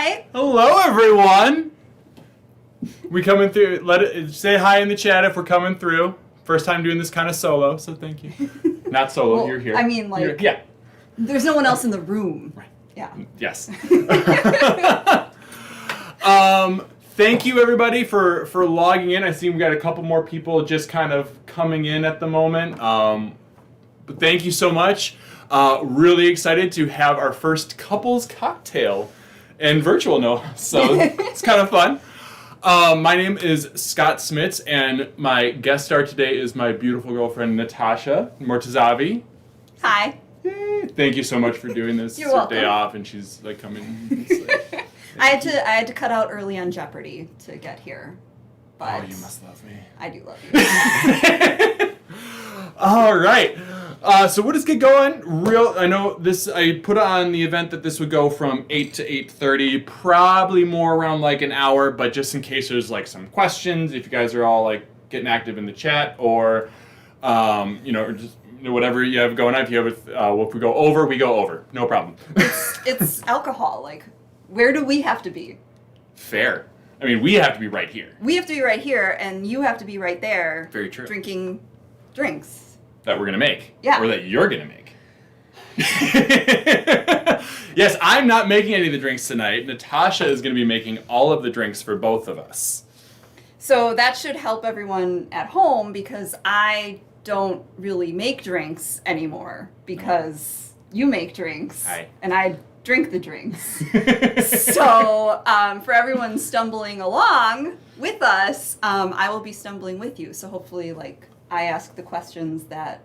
Hi. Hello, everyone. We coming through. Say hi in the chat if we're coming through. First time doing this kind of solo, so thank you. Not solo, Well, you're here. I mean, like, yeah. There's no one else in the room. Right. Yeah. Yes. Thank you, everybody, for logging in. I see we got a couple more people just kind of coming in at the moment. But thank you so much. Really excited to have our first couples cocktail and virtual so it's kind of fun. My name is Scott Smits, and my guest star today is my beautiful girlfriend, Natasha Mortazavi. Hi. Yay. Thank you so much for doing this. You're it's her welcome. day off, and she's like coming. Like, I had to cut out early on Jeopardy to get here. But oh, you must love me. I do love you. All right. So we'll just get going. I know this. I put on the event that this would go from 8 to 8:30, probably more around like an hour. But just in case there's like some questions, if you guys are all like getting active in the chat, or or just whatever you have going on. If you have, if we go over, we go over. No problem. It's alcohol. Like, where do we have to be? Fair. I mean, we have to be right here. We have to be right here, and you have to be right there. Very true. Drinking drinks. That we're gonna make. Yeah. Or that you're gonna make. Yes, I'm not making any of the drinks tonight. Natasha is gonna be making all of the drinks for both of us. So that should help everyone at home, because I don't really make drinks anymore, because you make drinks. Hi. And I drink the drinks. So for everyone stumbling along with us, I will be stumbling with you. So hopefully, like, I ask the questions that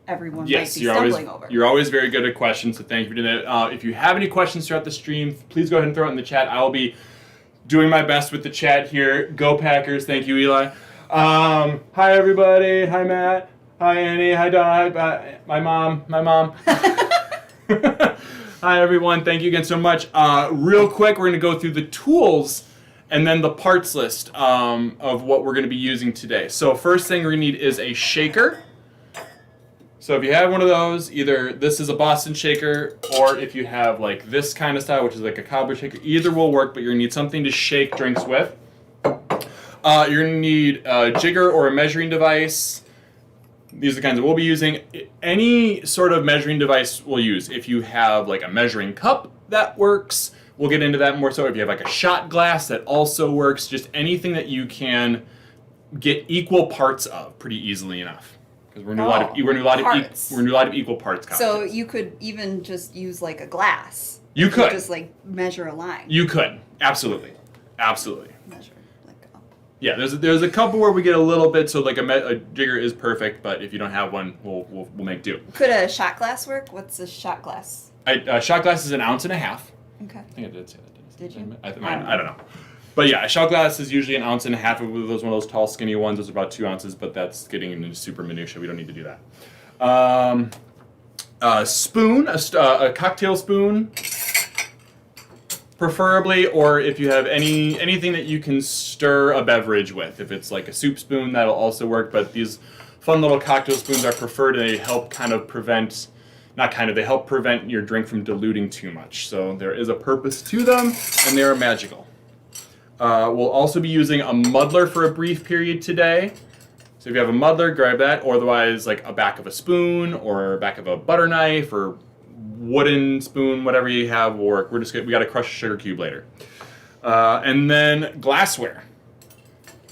everyone might be stumbling over. You're always very good at questions, so thank you for doing that. If you have any questions throughout the stream, please go ahead and throw it in the chat. I will be doing my best with the chat here. Go Packers. Thank you, Eli. Hi, everybody. Hi, Matt. Hi, Annie. Hi, Don. Hi, my mom. Hi, everyone. Thank you again so much. Real quick, we're going to go through the tools and then the parts list of what we're going to be using today. So first thing we're going to need is a shaker. So if you have one of those, either this is a Boston shaker, or if you have like this kind of style, which is like a cobbler shaker, either will work, but you're going to need something to shake drinks with. You're going to need a jigger or a measuring device. These are the kinds that we'll be using. Any sort of measuring device we'll use. If you have like a measuring cup, that works. We'll get into that more so. If you have like a shot glass, that also works. Just anything that you can get equal parts of pretty easily enough. Because we're gonna do a lot of equal parts cocktails. So you could even just use like a glass. You could just like measure a line. You could absolutely. Measure like a... Yeah, there's a couple where we get a little bit, so like a jigger is perfect, but if you don't have one, we'll make do. Could a shot glass work? What's a shot glass? A shot glass is 1.5 ounces. Okay. I think I did say that. Did you? I don't know. But yeah, a shot glass is usually 1.5 ounces. One of those tall, skinny ones is about 2 ounces, but that's getting into super minutia. We don't need to do that. A spoon, a cocktail spoon, preferably, or if you have anything that you can stir a beverage with. If it's like a soup spoon, that'll also work. But these fun little cocktail spoons are preferred, and they help kind of prevent. They help prevent your drink from diluting too much. So there is a purpose to them, and they are magical. We'll also be using a muddler for a brief period today. So if you have a muddler, grab that, or otherwise like a back of a spoon or back of a butter knife or wooden spoon, whatever you have will work. We got to crush a sugar cube later. And then glassware,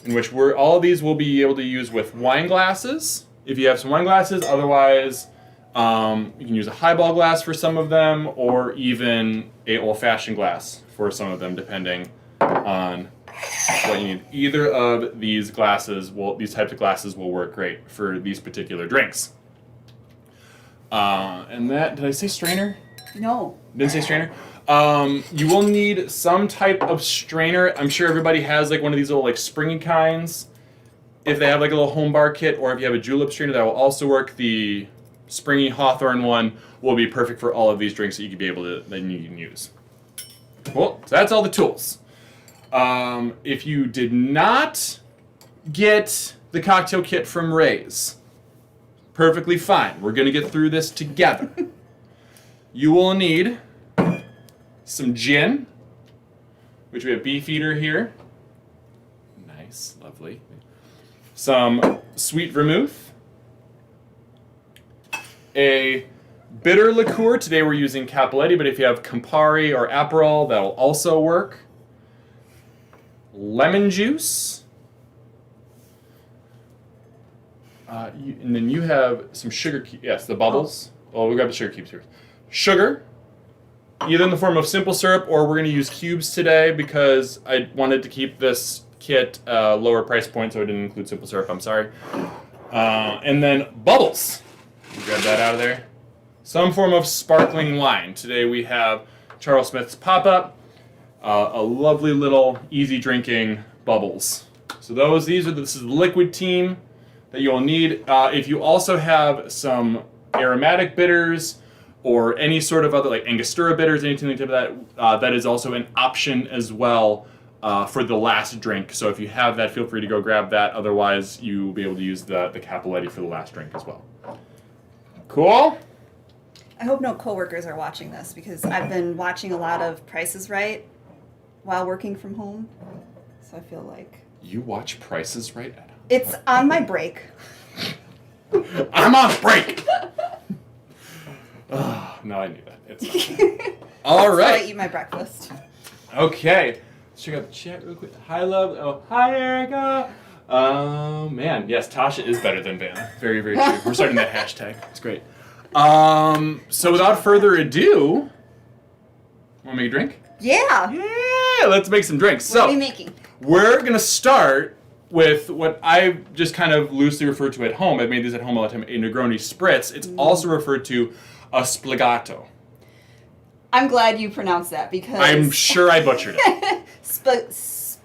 in which all of these we'll be able to use with wine glasses. If you have some wine glasses, otherwise you can use a highball glass for some of them, or even a old-fashioned glass for some of them, depending on what you need. Either of these types of glasses will work great for these particular drinks. And did I say strainer? No. Didn't say strainer? You will need some type of strainer. I'm sure everybody has like one of these little like springy kinds. If they have like a little home bar kit, or if you have a julep strainer, that will also work. The springy Hawthorne one will be perfect for all of these drinks that you can use. Cool. So that's all the tools. If you did not get the cocktail kit from Ray's, perfectly fine. We're going to get through this together. You will need some gin, which we have Beefeater here. Nice, lovely. Some sweet vermouth. A bitter liqueur. Today we're using Cappelletti, but if you have Campari or Aperol, that'll also work. Lemon juice. And then you have some sugar. Yes, the bubbles. Oh, we'll grab the sugar cubes here. Sugar, either in the form of simple syrup or we're going to use cubes today because I wanted to keep this kit lower price point, so I didn't include simple syrup. I'm sorry. And then bubbles. Grab that out of there. Some form of sparkling wine. Today we have Charles Smith's Pop-Up. A lovely little easy drinking bubbles. So this is the liquid team that you'll need. If you also have some aromatic bitters or any sort of other like Angostura bitters, anything like that, that is also an option as well for the last drink. So if you have that, feel free to go grab that. Otherwise, you'll be able to use the Cappelletti for the last drink as well. Cool? I hope no coworkers are watching this because I've been watching a lot of Price is Right while working from home. So I feel like... You watch Price is Right? It's on my break. I'm on break! Oh, no, I knew that. It's all right. That's how I eat my breakfast. Okay. Let's check out the chat real quick. Hi, love. Oh, hi, Erica. Man, yes, Tasha is better than Van. Very, very true. We're starting that hashtag. It's great. So without further ado, want to make a drink? Yeah. Yeah, let's make some drinks. What are we making? We're going to start with what I just kind of loosely refer to at home. I've made these at home a lot of time, a Negroni Spritz. It's also referred to a spligato. I'm glad you pronounced that because... I'm sure I butchered it. Spligato.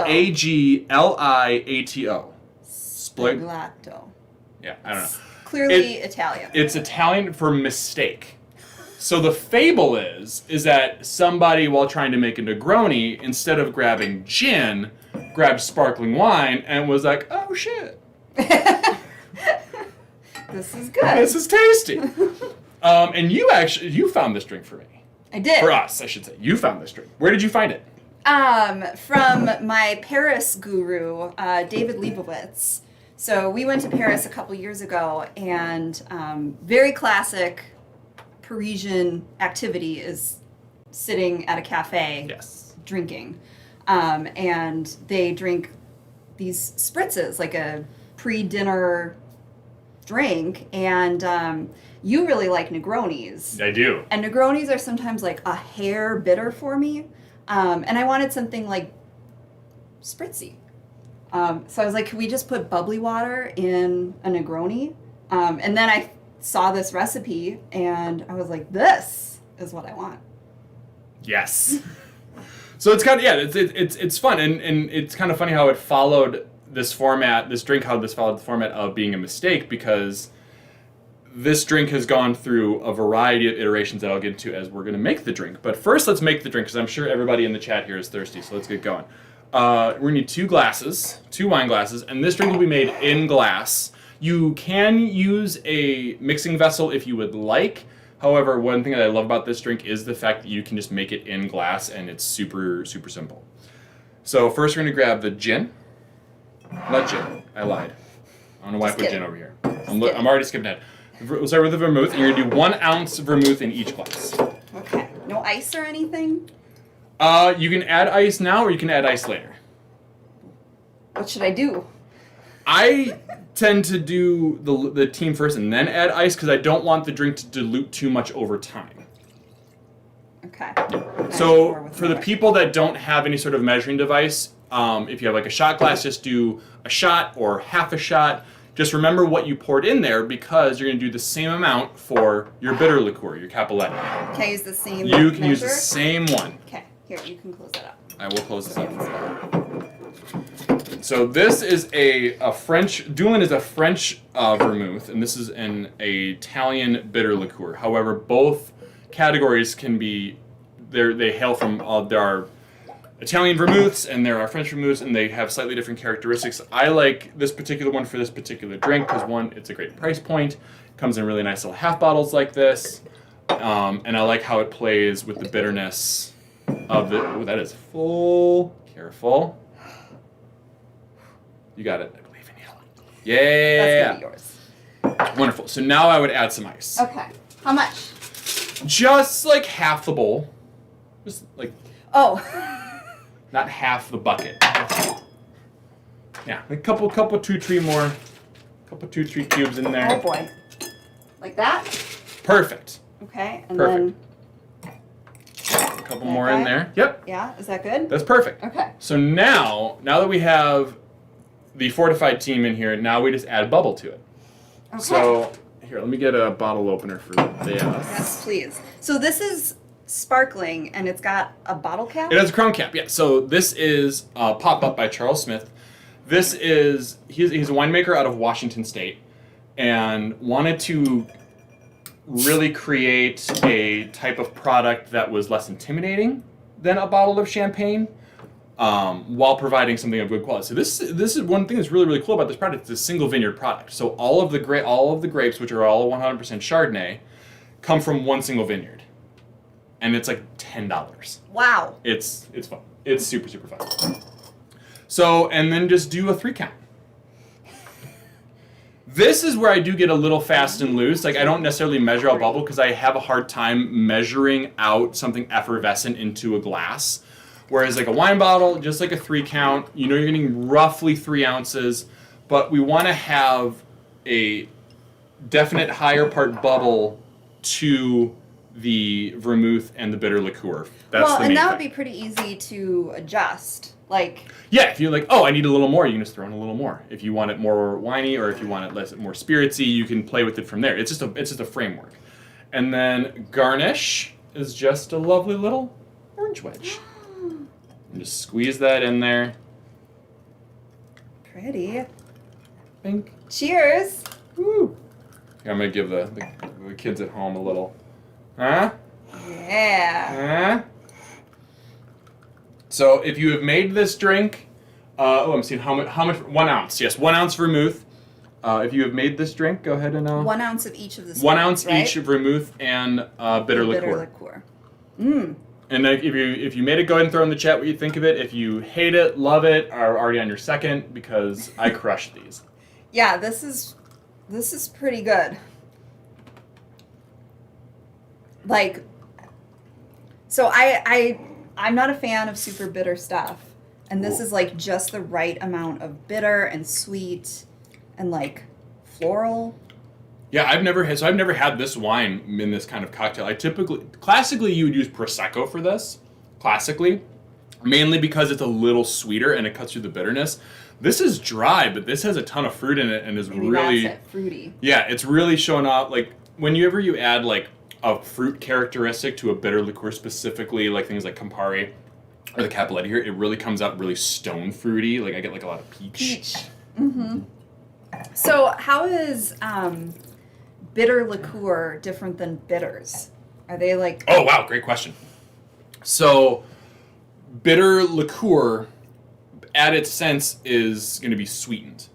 Spligato. Spligato. Yeah, I don't know. Clearly Italian. It's Italian for mistake. So the fable is that somebody, while trying to make a Negroni, instead of grabbing gin, grabbed sparkling wine and was like, oh shit. This is good. This is tasty. And you found this drink for me. I did. For us, I should say. You found this drink. Where did you find it? From my Paris guru, David Leibowitz. So we went to Paris a couple years ago, and very classic Parisian activity is sitting at a cafe, Yes, drinking. And they drink these spritzes, like a pre-dinner drink, and you really like Negronis. I do. And Negronis are sometimes like a hair bitter for me. And I wanted something like spritzy. So I was like, can we just put bubbly water in a Negroni? And then I saw this recipe and I was like, this is what I want. Yes. So it's kind of, it's fun, and it's kind of funny how it followed this format, this drink, how this followed the format of being a mistake, because this drink has gone through a variety of iterations that I'll get into as we're going to make the drink. But first, let's make the drink, because I'm sure everybody in the chat here is thirsty, so let's get going. We're going to need 2 wine glasses, and this drink will be made in glass. You can use a mixing vessel if you would like. However, one thing that I love about this drink is the fact that you can just make it in glass, and it's super, super simple. So first we're going to grab the gin. Not gin. I lied. I don't know why I put gin over here. I'm already skipping ahead. We'll start with the vermouth, and you're going to do 1 ounce vermouth in each glass. Okay. No ice or anything? You can add ice now, or you can add ice later. What should I do? I tend to do the team first and then add ice because I don't want the drink to dilute too much over time. Okay. So for the people that don't have any sort of measuring device, if you have like a shot glass, just do a shot or half a shot. Just remember what you poured in there because you're going to do the same amount for your bitter liqueur, your Cappelletti. Can I use the same You can use the measure? same one. Okay. Here, you can close that up. I will close this up for you. So this is a French, Doulin is a French vermouth, and this is an Italian bitter liqueur. However, both categories can be, they hail from, there are Italian vermouths and there are French vermouths, and they have slightly different characteristics. I like this particular one for this particular drink because one, it's a great price point, comes in really nice little half bottles like this, and I like how it plays with the bitterness of the... Oh, that is full. Careful. You got it. I believe in you. Yeah. That's gonna be yours. Wonderful. So now I would add some ice. Okay. How much? Just like half the bowl. Just like... Oh. Not half the bucket. Yeah, a couple 2-3 more. Couple 2-3 cubes in there. Oh boy. Like that? Perfect. Okay, and Perfect. then A couple more in there. Yep. yeah, is that good? That's perfect. Okay. So now that we have the fortified team in here, now we just add bubble to it. Okay. So here, let me get a bottle opener for this. Yes, please. So this is sparkling, and it's got a bottle cap? It has a crown cap, yeah. So this is Pop Up by Charles Smith. This is, he's a winemaker out of Washington State and wanted to really create a type of product that was less intimidating than a bottle of champagne while providing something of good quality. So this is one thing that's really, really cool about this product. It's a single vineyard product. So all of the grapes, which are all 100% Chardonnay, come from one single vineyard. And it's like $10. Wow. It's fun. It's super, super fun. So, and then just do a 3 count. This is where I do get a little fast and loose. Like, I don't necessarily measure out bubble because I have a hard time measuring out something effervescent into a glass. Whereas like a wine bottle, just like a 3 count, you know you're getting roughly 3 ounces, but we want to have a definite higher part bubble to the vermouth and the bitter liqueur. That's well, the main and that thing. would be pretty easy to adjust. Like, yeah, if you're like, oh, I need a little more, you can just throw in a little more. If you want it more winey or if you want it more spiritsy, you can play with it from there. It's just a framework. And then garnish is just a lovely little orange wedge. And just squeeze that in there. pretty. Bink. Cheers. Woo. Here, I'm gonna give the kids at home a little. Huh? Yeah. Huh? So if you have made this drink, I'm seeing how much, 1 ounce. Yes, 1 ounce vermouth. If you have made this drink, go ahead and 1 ounce of each of the. 1 ounce right? each of vermouth and bitter liqueur. Bitter liqueur. Mmm. And if you made it, go ahead and throw in the chat what you think of it. If you hate it, love it, are already on your second because I crushed these. Yeah, this is pretty good. Like, so I'm not a fan of super bitter stuff, and this is like just the right amount of bitter and sweet, and like floral. Yeah, I've never had this wine in this kind of cocktail. Classically, you would use Prosecco for this. Classically, mainly because it's a little sweeter and it cuts through the bitterness. This is dry, but this has a ton of fruit in it and is Maybe really that's it, fruity. Yeah, it's really showing off. Like whenever you add like a fruit characteristic to a bitter liqueur, specifically like things like Campari or the Cappelletti here, it really comes out really stone fruity. Like I get like a lot of peach. Peach. Mm-hmm. So how is bitter liqueur different than bitters? Are they like? Oh wow, great question. So bitter liqueur at its sense is going to be sweetened,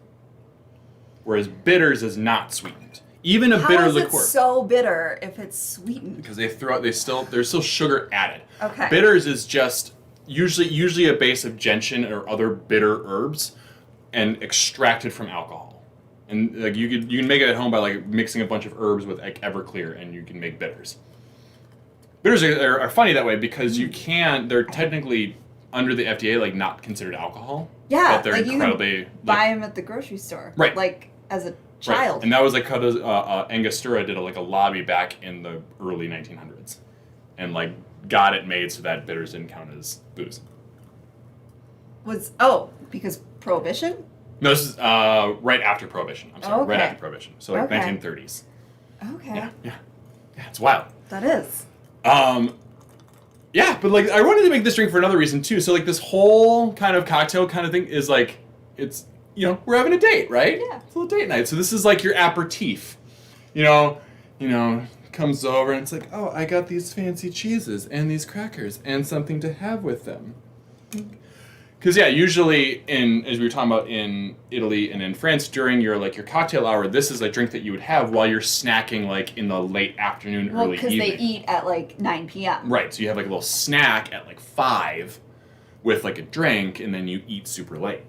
whereas bitters is not sweetened. Even a bitter How is liqueur. it so bitter if it's sweetened? Because there's still sugar added. Okay. Bitters is just usually a base of gentian or other bitter herbs, and extracted from alcohol. And like you can make it at home by like mixing a bunch of herbs with like Everclear, and you can make bitters. Bitters are funny that way because they're technically under the FDA like not considered alcohol. Yeah, but they're like incredibly you can buy them at the grocery store. Right. Like as a child. Right. And that was like because Angostura did a lobby back in the early 1900s, and like got it made so that bitters didn't count as booze. Because Prohibition? No, this is right after Prohibition. I'm sorry, right Okay. after Prohibition. So like Okay. 1930s. Okay. Yeah, it's wild. That is. Yeah, but like I wanted to make this drink for another reason too. So like this whole kind of cocktail kind of thing is like it's we're having a date, right? Yeah. It's a little date night. So this is like your aperitif. Comes over and it's like, oh, I got these fancy cheeses and these crackers and something to have with them. Because usually as we were talking about in Italy and in France, during your cocktail hour, this is a drink that you would have while you're snacking like in the late afternoon, early evening. Because they eat at like 9 p.m. Right, so you have like a little snack at like 5 with like a drink, and then you eat super late.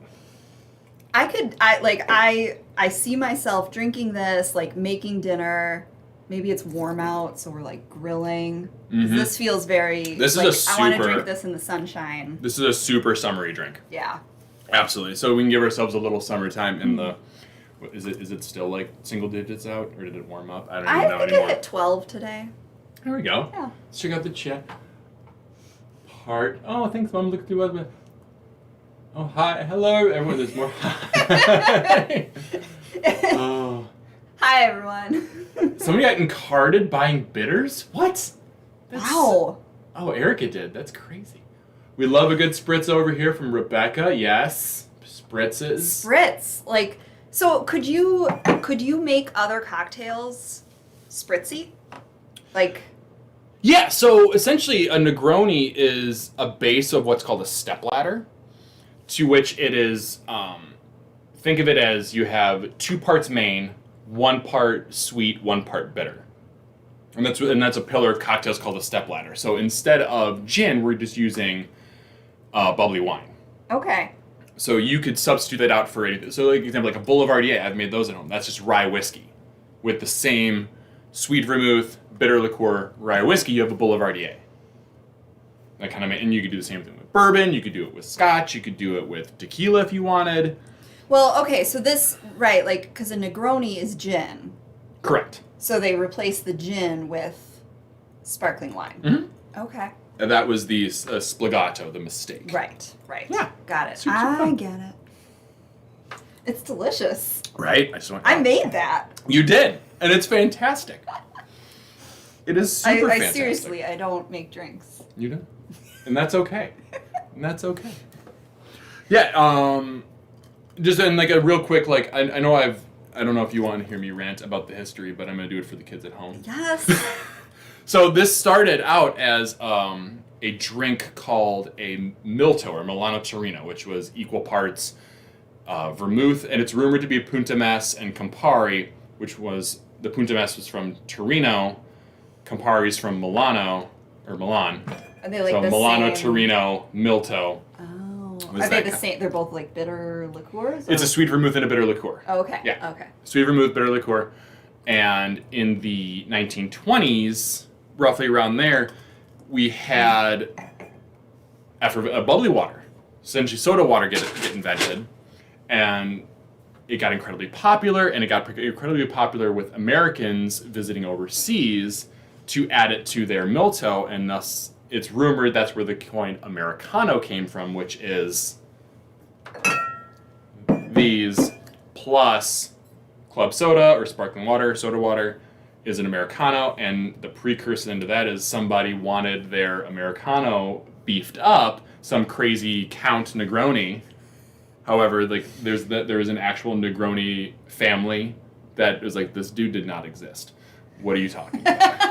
I see myself drinking this, like making dinner. Maybe it's warm out, so we're like grilling. Mm-hmm. This feels very. This like, is a super. I want to drink this in the sunshine. This is a super summery drink. Yeah. Absolutely. So we can give ourselves a little summertime in the. Is it still like single digits out, or did it warm up? I don't even know anymore. I think it hit 12 today. There we go. Yeah. Let's check out the chat. Heart. Oh, thanks, Mom. Look through what. Oh, hi. Hello, everyone. There's more. Hi. Oh. Hi, everyone. Somebody got encarded buying bitters? What? Wow. Oh, Erica did. That's crazy. We love a good spritz over here from Rebecca. Yes. Spritzes. Spritz. Like, so could you make other cocktails spritzy? Like. Yeah, so essentially a Negroni is a base of what's called a stepladder, to which it is, think of it as you have 2 parts main, 1 part sweet, 1 part bitter. And that's a pillar of cocktails called a stepladder. So instead of gin, we're just using bubbly wine. Okay. So you could substitute that out for anything. So like example, like a Boulevardier, I've made those at home. That's just rye whiskey. With the same sweet vermouth, bitter liqueur, rye whiskey, you have a Boulevardier. That kind of, and you could do the same thing with bourbon, you could do it with scotch, you could do it with tequila if you wanted. Well, okay, so this, right, like, because a Negroni is gin. Correct. So they replace the gin with sparkling wine. Mm-hmm. Okay. And that was the spligato, the mistake. Right. Yeah. Got it. Super I fun. get it. It's delicious. Right? I made that. You did, and it's fantastic. It is super fantastic. Seriously, I don't make drinks. You do? And that's okay. Yeah, just in like a real quick, like, I don't know if you want to hear me rant about the history, but I'm going to do it for the kids at home. Yes. So this started out as a drink called a Milto, or Milano Torino, which was equal parts vermouth, and it's rumored to be Punta Mess and Campari, which was, the Punta Mess was from Torino, Campari's from Milan. Are they like so the Milano, same? Torino, Milto. Oh. Are they the same? They're both like bitter liqueurs? Or? It's a sweet vermouth and a bitter liqueur. Oh, okay. Yeah. Okay. Sweet vermouth, bitter liqueur. And in the 1920s, roughly around there, we had, after bubbly water, essentially soda water get invented. And it got incredibly popular, and it got incredibly popular with Americans visiting overseas to add it to their Milto, and thus it's rumored that's where the coin Americano came from, which is these plus club soda or sparkling water, soda water is an Americano, and the precursor into that is somebody wanted their Americano beefed up, some crazy Count Negroni. However, like there was an actual Negroni family that was like, this dude did not exist. What are you talking about?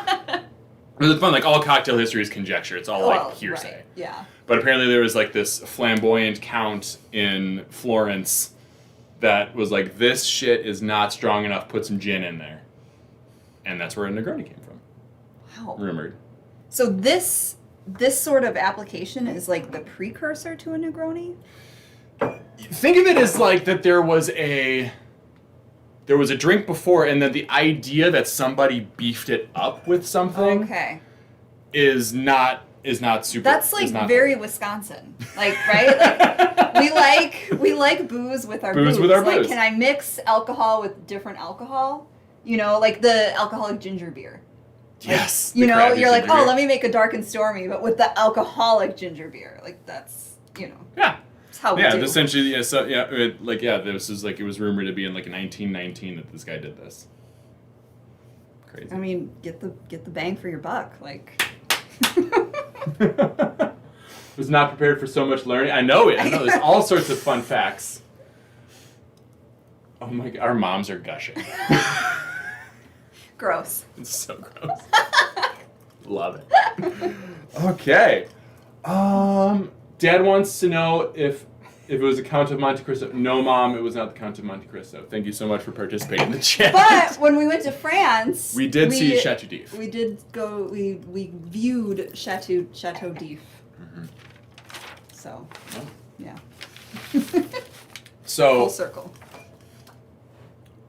It's fun, like all cocktail history is conjecture. It's all like hearsay. Right. Yeah. But apparently there was like this flamboyant count in Florence that was like, this shit is not strong enough, put some gin in there. And that's where a Negroni came from. Wow. Rumored. So this sort of application is like the precursor to a Negroni? Think of it as like that there was a drink before, and then the idea that somebody beefed it up with something is not super. That's like very Wisconsin, like, right? Like we like booze with our booze. Like, can I mix alcohol with different alcohol? You know, like the alcoholic ginger beer. Like, yes. You know, you're like, beer. let me make a dark and stormy, but with the alcoholic ginger beer. Like that's, you know. Yeah. How we do. Essentially, yeah. So this is like, it was rumored to be in like 1919 that this guy did this. Crazy. I mean, get the bang for your buck, like. Was not prepared for so much learning. I know it. There's all sorts of fun facts. Oh my god, our moms are gushing. Gross. It's so gross. Love it. Okay. Dad wants to know if If it was the Count of Monte Cristo, no, Mom, it was not the Count of Monte Cristo. Thank you so much for participating in the chat. But when we went to France, we did see Chateau d'If. We did go. We viewed Chateau d'If. Mm-hmm. So, Oh. yeah. So full circle.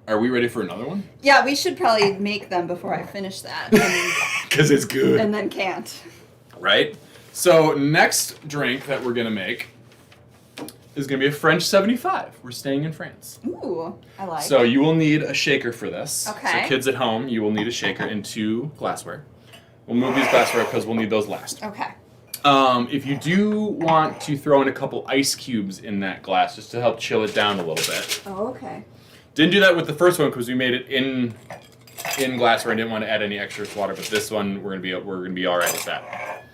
Are we ready for another one? Yeah, we should probably make them before I finish that. Because it's good. And then can't. Right? So next drink that we're going to make is going to be a French 75. We're staying in France. Ooh, I like. So you will need a shaker for this. Okay. So kids at home, you will need a shaker and 2 glassware. We'll move these glassware because we'll need those last. Okay. If you do want to throw in a couple ice cubes in that glass just to help chill it down a little bit. Oh, okay. Didn't do that with the first one because we made it in glassware and didn't want to add any extra water. But this one we're gonna be all right with that.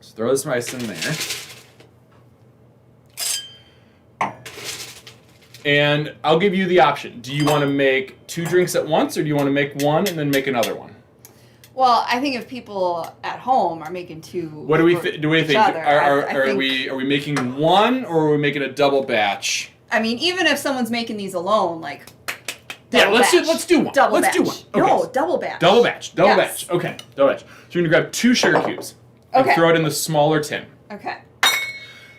So throw this ice in there. And I'll give you the option. Do you want to make 2 drinks at once, or do you want to make one and then make another one? Well, I think if people at home are making 2, What do we think? Other, Are we making one, or are we making a double batch? I mean, even if someone's making these alone, like. Yeah, let's do one. Double let's batch. do one. Okay. No, double batch. Double batch. Yes. Batch. Okay, double batch. So you're gonna grab 2 sugar cubes and Okay. throw it in the smaller tin. Okay.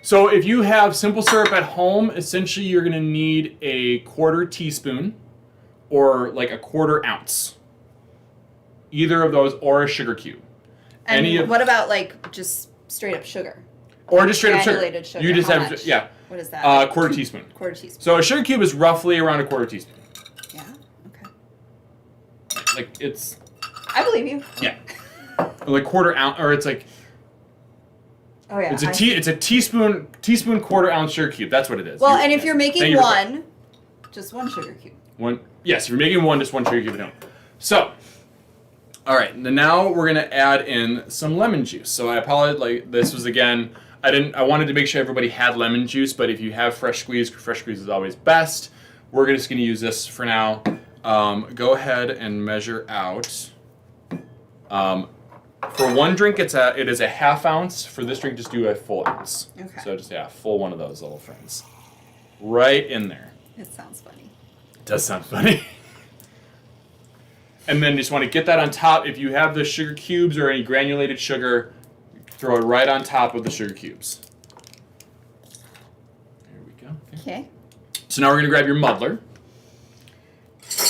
So if you have simple syrup at home, essentially you're gonna need a 1/4 teaspoon or like a 1/4 ounce. Either of those or a sugar cube. And what about like just straight up sugar? Or just straight up sugar. Granulated sugar. You just How have much? yeah. What is that? 1/4 teaspoon. 1/4 teaspoon. So a sugar cube is roughly around a 1/4 teaspoon. Yeah. Okay. Like it's I believe you. yeah. Like 1/4 ounce, or it's like Oh yeah. it's a teaspoon 1/4 ounce sugar cube. That's what it is. Well, and if you're making you're one, just 1 sugar cube. One. Yes, if you're making one, just 1 sugar cube. No. So, all right. Now we're gonna add in some lemon juice. So I apologize. Like this was again. I wanted to make sure everybody had lemon juice, but if you have fresh squeeze is always best. We're just gonna use this for now. Go ahead and measure out. For one drink, it is a 1/2 ounce. For this drink, just do a full ounce. Okay. So just full one of those little friends, right in there. It sounds funny. It does sound funny. And then just want to get that on top. If you have the sugar cubes or any granulated sugar, throw it right on top of the sugar cubes. There we go. Okay. So now we're gonna grab your muddler.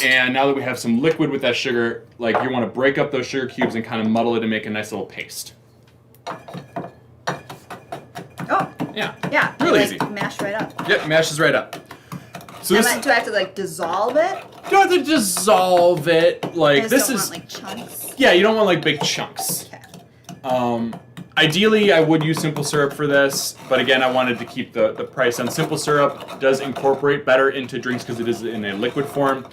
And now that we have some liquid with that sugar, like you want to break up those sugar cubes and kind of muddle it to make a nice little paste. Oh. Yeah. Yeah. Really like, easy. Mash right up. Yep, mashes right up. So Do this I have to like dissolve it? you don't have to dissolve it. I Like just this don't is want, like chunks. yeah, you don't want like big chunks. Okay. Ideally, I would use simple syrup for this, but again, I wanted to keep the price on simple syrup. Does incorporate better into drinks because it is in a liquid form.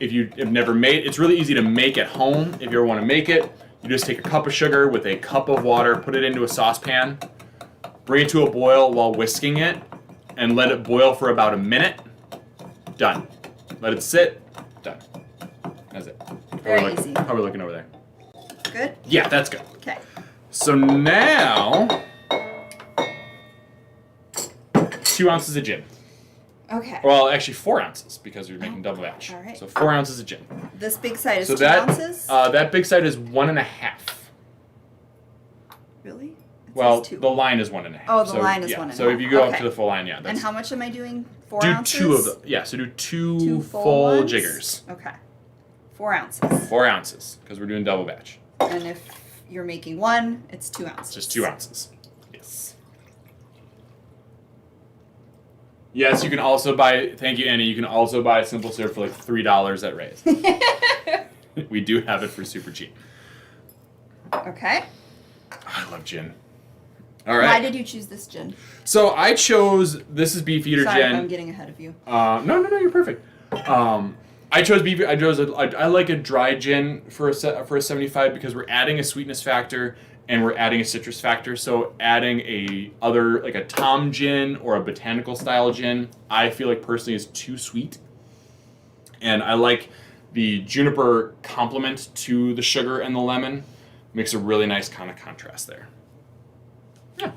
If you have never made, it's really easy to make at home. If you ever want to make it, you just take a cup of sugar with a cup of water, put it into a saucepan, bring it to a boil while whisking it, and let it boil for about a minute. Done. Let it sit. Done. That's it. Very easy. How are we looking over there? Good? Yeah, that's good. Okay. So now, 2 ounces of gin. Okay. Well, actually 4 ounces because you're making double batch. All right. So 4 ounces of gin. This big side is So 2 ounces? that big side is 1.5. Really? It Well, says 2. the line is 1.5. Oh, the So, line is yeah. 1.5. So if you go up Okay. to the full line, yeah. And That's, how much am I doing? 4 do ounces? 2 of them. Yeah. So do two 2 full ones? jiggers. Okay. 4 ounces. 4 ounces because we're doing double batch. And if you're making 1, it's 2 ounces. Just 2 ounces. Yes. Yes, you can also buy. Thank you, Annie. You can also buy simple syrup for like $3 at Ray's. We do have it for super cheap. Okay. I love gin. All right. Why did you choose this gin? So I chose this is Beefeater Sorry gin. if I'm getting ahead of you. No, you're perfect. I chose beef. I like a dry gin for a 75 because we're adding a sweetness factor and we're adding a citrus factor. So adding a Tom gin or a botanical style gin, I feel like personally is too sweet. And I like the juniper complement to the sugar and the lemon. Makes a really nice kind of contrast there. Yeah.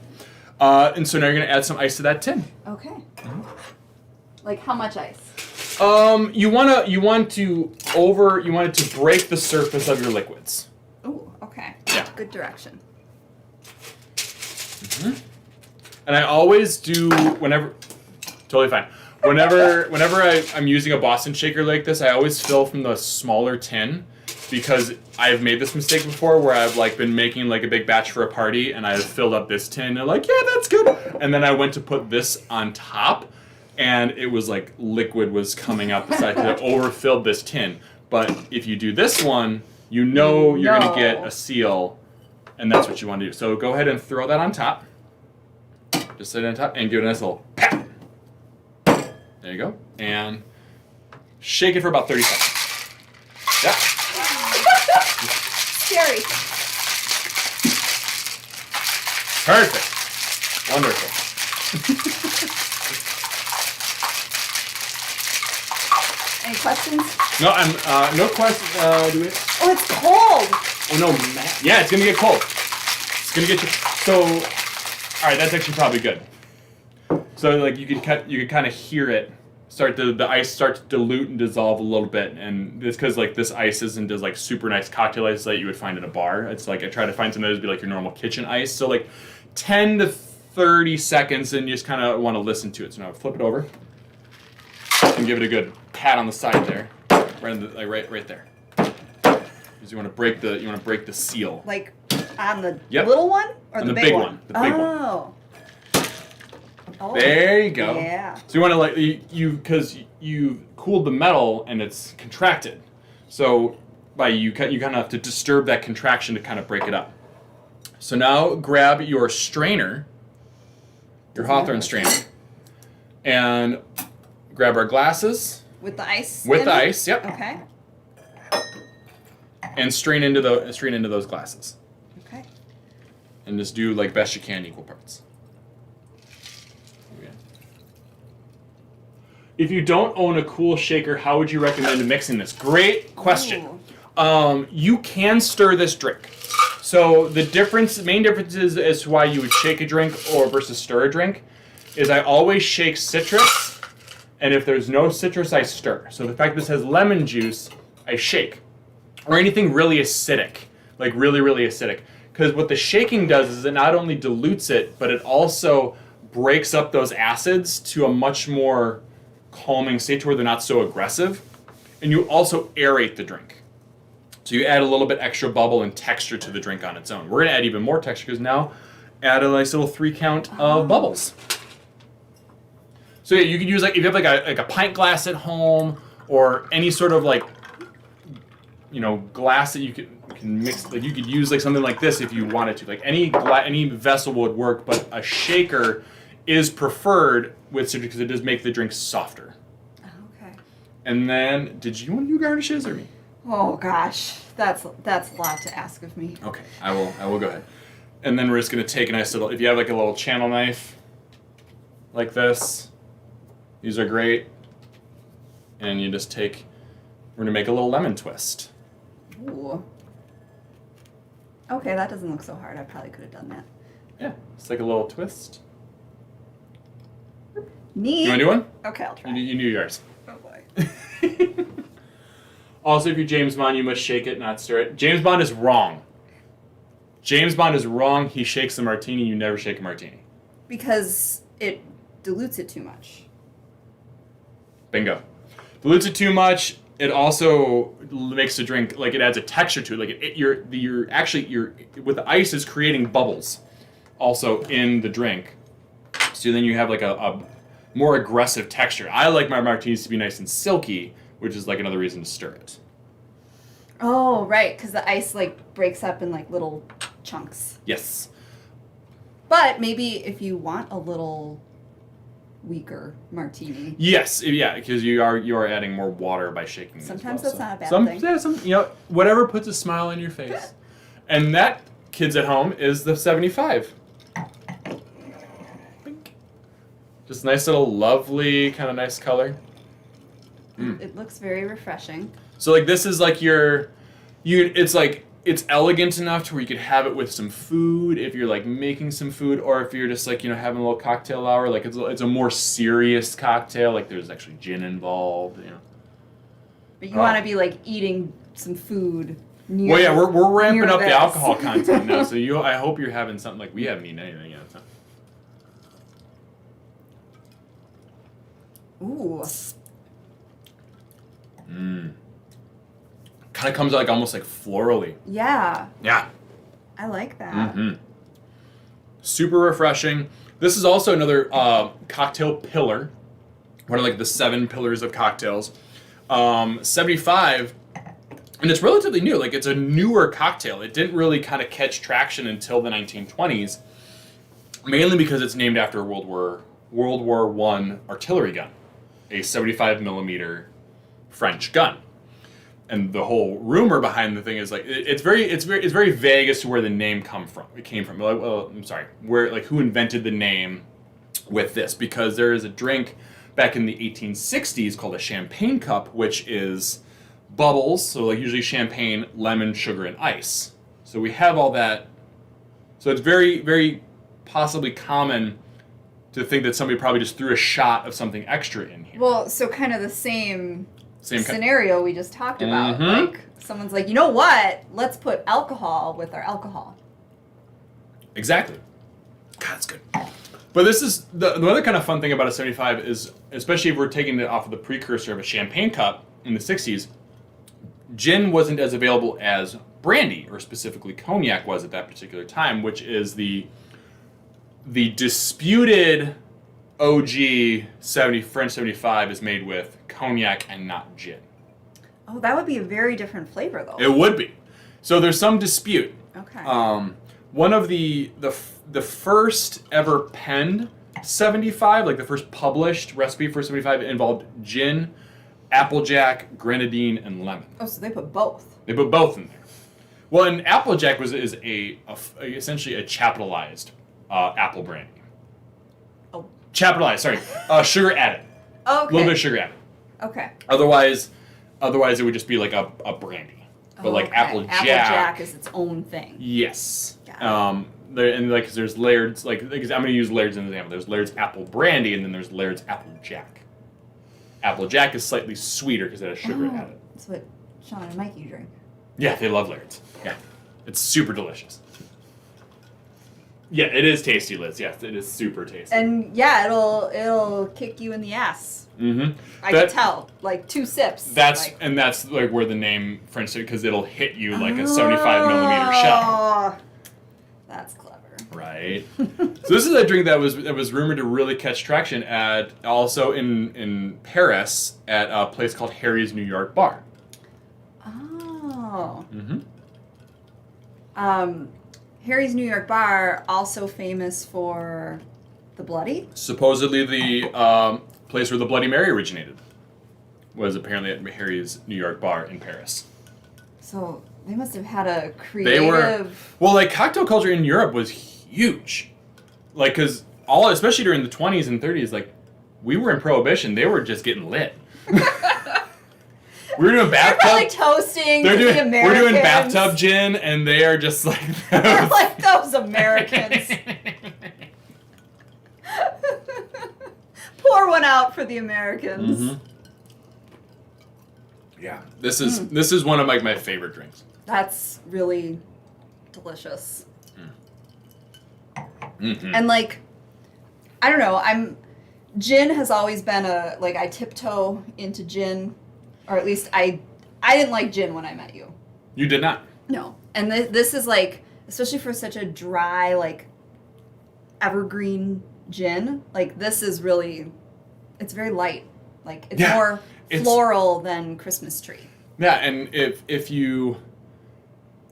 And so now you're going to add some ice to that tin. Okay. Like how much ice? You want it to break the surface of your liquids. Ooh, okay. Yeah. Good direction. Mm-hmm. And I always do totally fine. Whenever I'm using a Boston shaker like this, I always fill from the smaller tin because I've made this mistake before where I've like been making like a big batch for a party and I've filled up this tin and like, yeah, that's good. And then I went to put this on top and it was like liquid was coming out the side because I overfilled this tin. But if you do this one, you're going to get a seal and that's what you want to do. So go ahead and throw that on top. Just set it on top and give it a nice little pat. There you go. And shake it for about 30 seconds. Yeah. Scary. Perfect. Wonderful. Any questions? No, no questions. Do we? Oh, it's cold. Oh no, Matt. Yeah, it's gonna get cold. It's gonna get you. So, all right, that's actually probably good. So like you could kind of hear it the ice start to dilute and dissolve a little bit, and it's because like this ice isn't as like super nice cocktail ice that you would find in a bar. It's like I try to find something that would be like your normal kitchen ice. So like 10 to 30 seconds, and you just kind of want to listen to it. So now flip it over and give it a good pat on the side there, right there. Because you want to break the seal. Like on the Yep. little one or On the big one? The big one. Oh. There you go. Yeah. So you want to like because you cooled the metal and it's contracted. So you kind of have to disturb that contraction to kind of break it up. So now grab your strainer, your Hawthorne strainer, and grab our glasses. With the ice? With the ice, yep. Okay. And strain into those glasses. Okay. And just do like best you can, equal parts. If you don't own a cool shaker, how would you recommend mixing this? Great question. You can stir this drink. So the main difference is as to why you would shake a drink versus stir a drink is I always shake citrus, and if there's no citrus, I stir. So the fact this has lemon juice, I shake. Or anything really acidic, like really, really acidic. Because what the shaking does is it not only dilutes it, but it also breaks up those acids to a much more calming state to where they're not so aggressive. And you also aerate the drink. So you add a little bit extra bubble and texture to the drink on its own. We're going to add even more texture because now add a nice little 3 count of bubbles. So yeah, you can use like if you have like a pint glass at home or any sort of like glass that you can mix. Like you could use like something like this if you wanted to. Like any vessel would work, but a shaker is preferred with citrus because it does make the drink softer. Okay. And then, did you want to do garnishes or me? Oh gosh, that's a lot to ask of me. Okay, I will go ahead. And then we're just gonna take a nice little. If you have like a little channel knife, like this, these are great. And you just take. We're gonna make a little lemon twist. Ooh. Okay, that doesn't look so hard. I probably could have done that. Yeah, it's like a little twist. Neat. You want to do one? Okay, I'll try. You knew yours. Oh boy. Also, if you're James Bond, you must shake it, not stir it. James Bond is wrong. James Bond is wrong. He shakes a martini. You never shake a martini. Because it dilutes it too much. Bingo. Dilutes it too much. It also makes the drink like it adds a texture to it. Like you're with the ice is creating bubbles, also in the drink. So then you have like a more aggressive texture. I like my martinis to be nice and silky, which is like another reason to stir it. Oh, right, because the ice like breaks up in like little chunks. Yes. But maybe if you want a little weaker martini. Yes, yeah, because you are adding more water by shaking. Sometimes as well, that's not a bad thing. Yeah, whatever puts a smile on your face. And that, kids at home, is the 75. Just nice little lovely kind of nice color. It looks very refreshing. So like this is like it's like it's elegant enough to where you could have it with some food if you're like making some food, or if you're just like, having a little cocktail hour. Like it's a more serious cocktail. Like there's actually gin involved. But you want to be like eating some food. Well, yeah, we're ramping up this. the alcohol content now. So I hope you're having something like we haven't eaten anything yet. So. Ooh. Kind of comes out like almost like florally. Yeah. Yeah. I like that. Mm-hmm. Super refreshing. This is also another cocktail pillar. One of like the 7 pillars of cocktails. 75, and it's relatively new. Like it's a newer cocktail. It didn't really kind of catch traction until the 1920s, mainly because it's named after a World War I artillery gun, a 75 millimeter French gun. And the whole rumor behind the thing is like it's very vague as to where the name came from. Well, I'm sorry, who invented the name with this, because there is a drink back in the 1860s called a champagne cup, which is bubbles, so like usually champagne, lemon, sugar, and ice. So we have all that. So it's very, very possibly common to think that somebody probably just threw a shot of something extra in here. Well, so kind of the same Same scenario we just talked about. Mhm. Like someone's like, you know what? Let's put alcohol with our alcohol. Exactly. God, it's good. But this is the other kind of fun thing about a 75 is, especially if we're taking it off of the precursor of a champagne cup in the 60s, gin wasn't as available as brandy, or specifically cognac was at that particular time, which is the disputed OG French 75 is made with cognac and not gin. Oh, that would be a very different flavor, though. It would be. So there's some dispute. Okay. One of the first ever penned 75, like the first published recipe for 75, involved gin, applejack, grenadine, and lemon. Oh, so they put both. They put both in there. Well, and applejack is essentially a chaptalized apple brandy. Oh. Chaptalized, sorry. Sugar added. Okay. A little bit of sugar added. Okay. Otherwise it would just be like a brandy. But like Okay. applejack is its own thing. Yes. Got it. There's Laird's, like I'm going to use Laird's as an example. There's Laird's apple brandy, and then there's Laird's applejack. Applejack is slightly sweeter because it has sugar added. That's what Sean and Mikey drink. Yeah, they love Laird's. Yeah, it's super delicious. Yeah, it is tasty, Liz. Yes, it is super tasty. And yeah, it'll kick you in the ass. Mm-hmm. I can tell, like 2 sips. That's like where the name French, because it'll hit you like a 75 millimeter shell. That's clever. Right. So this is a drink that was rumored to really catch traction also in Paris at a place called Harry's New York Bar. Oh. Mm-hmm. Harry's New York Bar, also famous for the Bloody. Supposedly the place where the Bloody Mary originated was apparently at Harry's New York Bar in Paris. So they must have had a creative... Cocktail culture in Europe was huge. Like, because especially during the 20s and 30s, like, we were in Prohibition. They were just getting lit. We were doing bathtub. They're probably toasting to the Americans. We're doing bathtub gin, and they are just like... They're like those Americans. Pour one out for the Americans. Mm-hmm. Yeah, this is one of my favorite drinks. That's really delicious. Mm-hmm. And like, I don't know, gin has always been I tiptoe into gin, or at least I didn't like gin when I met you. You did not? No. And this is like, especially for such a dry, like, evergreen gin, like this is really, it's very light. Like it's more floral than Christmas tree. Yeah, and if you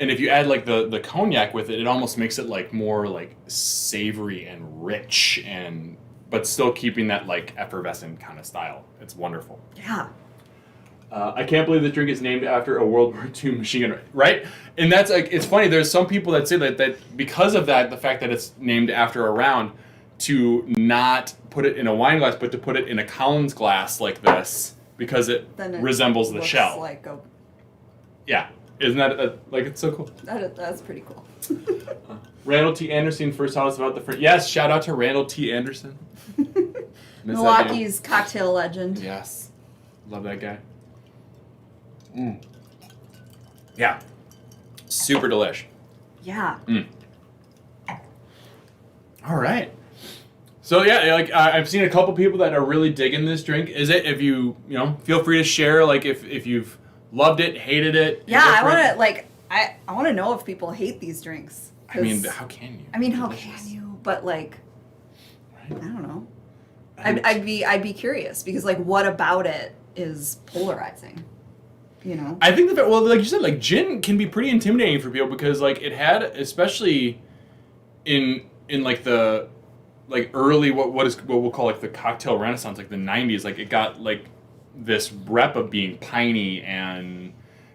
add like the cognac with it, it almost makes it like more like savory and rich, but still keeping that like effervescent kind of style. It's wonderful. Yeah. I can't believe this drink is named after a World War II machine gun, right? And that's like, it's funny. There's some people that say that because of that, the fact that it's named after a round, to not put it in a wine glass, but to put it in a Collins glass like this, because it resembles the shell. Like Yeah. Isn't that like it's so cool? That's pretty cool. Randall T. Anderson first taught us about the French. Yes, shout out to Randall T. Anderson. Milwaukee's cocktail legend. Yes, love that guy. Yeah, super delish. Yeah. All right. So yeah, like I've seen a couple people that are really digging this drink. Is it? If you feel free to share. Like if you've loved it, hated it. Yeah, I want to I want to know if people hate these drinks. I mean, how can you? I mean, how can you? But like, right. I don't know. I'd be curious because like, what about it is polarizing? You know. I think that like you said, like gin can be pretty intimidating for people because like it had, especially in like the like early what we'll call like the cocktail renaissance, like the 90s, like it got like this rep of being piney and